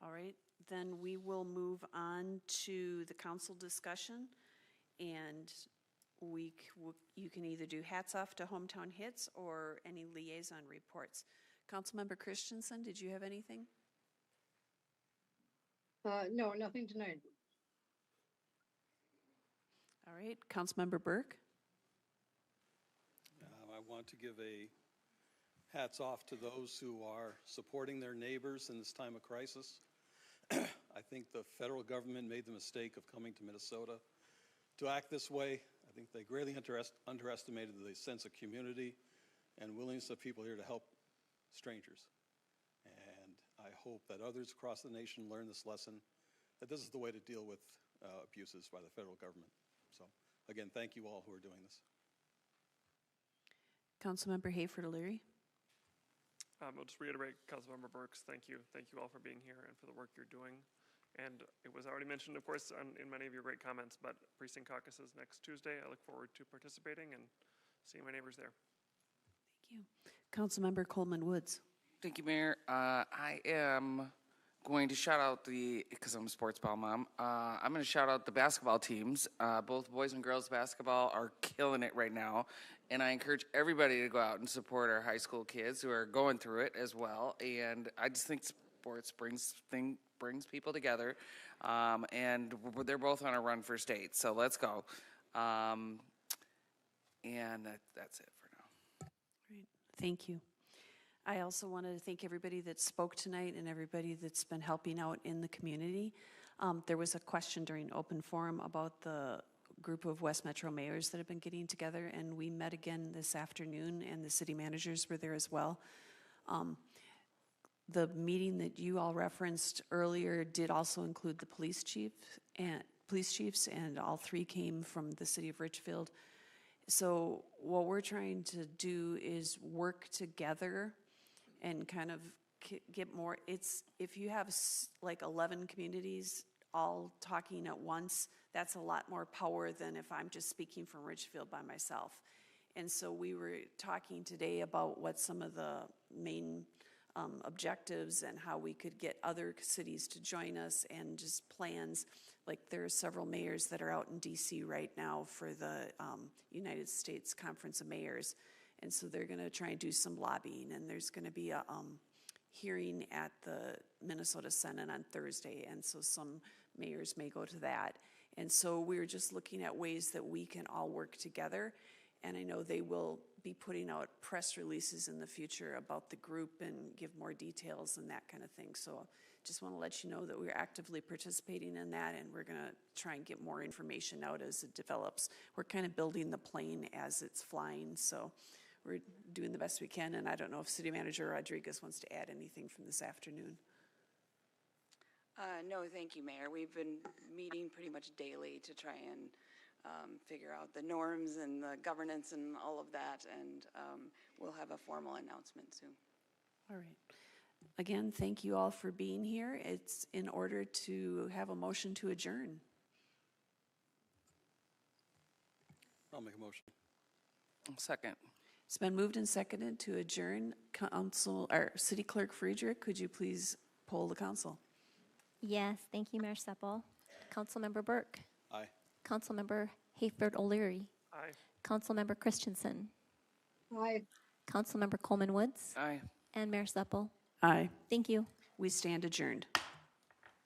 All right, then we will move on to the council discussion, and you can either do hats off to Hometown Hits or any liaison reports. Councilmember Christensen, did you have anything? No, nothing tonight. All right, Councilmember Burke. I want to give a hats off to those who are supporting their neighbors in this time of crisis. I think the federal government made the mistake of coming to Minnesota to act this way. I think they greatly underestimated the sense of community and willingness of people here to help strangers. And I hope that others across the nation learn this lesson, that this is the way to deal with abuses by the federal government. So, again, thank you all who are doing this. Councilmember Hayford O'Leary. I'll just reiterate, Councilmember Burks, thank you. Thank you all for being here and for the work you're doing. And it was already mentioned, of course, in many of your great comments, but precinct caucus is next Tuesday. I look forward to participating and seeing my neighbors there. Thank you. Councilmember Coleman Woods. Thank you, Mayor. I am going to shout out because I'm a sports ball mom, I'm going to shout out the basketball teams. Both boys and girls basketball are killing it right now. And I encourage everybody to go out and support our high school kids who are going through it as well. And I just think sports brings people together. And they're both on a run for state. So let's go. And that's it for now. Great. Thank you. I also wanted to thank everybody that spoke tonight and everybody that's been helping out in the community. There was a question during open forum about the group of West Metro mayors that have been getting together, and we met again this afternoon, and the city managers were there as well. The meeting that you all referenced earlier did also include the police chiefs, and all three came from the city of Richfield. So what we're trying to do is work together and kind of get more, if you have like 11 communities all talking at once, that's a lot more power than if I'm just speaking from Richfield by myself. And so we were talking today about what some of the main objectives and how we could get other cities to join us, and just plans. Like there are several mayors that are out in DC right now for the United States Conference of Mayors. And so they're gonna try and do some lobbying, and there's gonna be a hearing at the Minnesota Senate on Thursday. And so some mayors may go to that. And so we're just looking at ways that we can all work together. And I know they will be putting out press releases in the future about the group and give more details and that kind of thing. So just want to let you know that we're actively participating in that, and we're going to try and get more information out as it develops. We're kind of building the plane as it's flying, so we're doing the best we can. And I don't know if City Manager Rodriguez wants to add anything from this afternoon. No, thank you, Mayor. We've been meeting pretty much daily to try and figure out the norms and the governance and all of that, and we'll have a formal announcement soon. All right. Again, thank you all for being here. It's in order to have a motion to adjourn. I'll make a motion. Second. It's been moved and seconded to adjourn. City Clerk Friedrich, could you please poll the council? Yes, thank you, Mayor Seppel. Councilmember Burke. Aye. Councilmember Hayford O'Leary. Aye. Councilmember Christensen. Aye. Councilmember Coleman Woods. Aye. And Mayor Seppel. Aye. Thank you. We stand adjourned.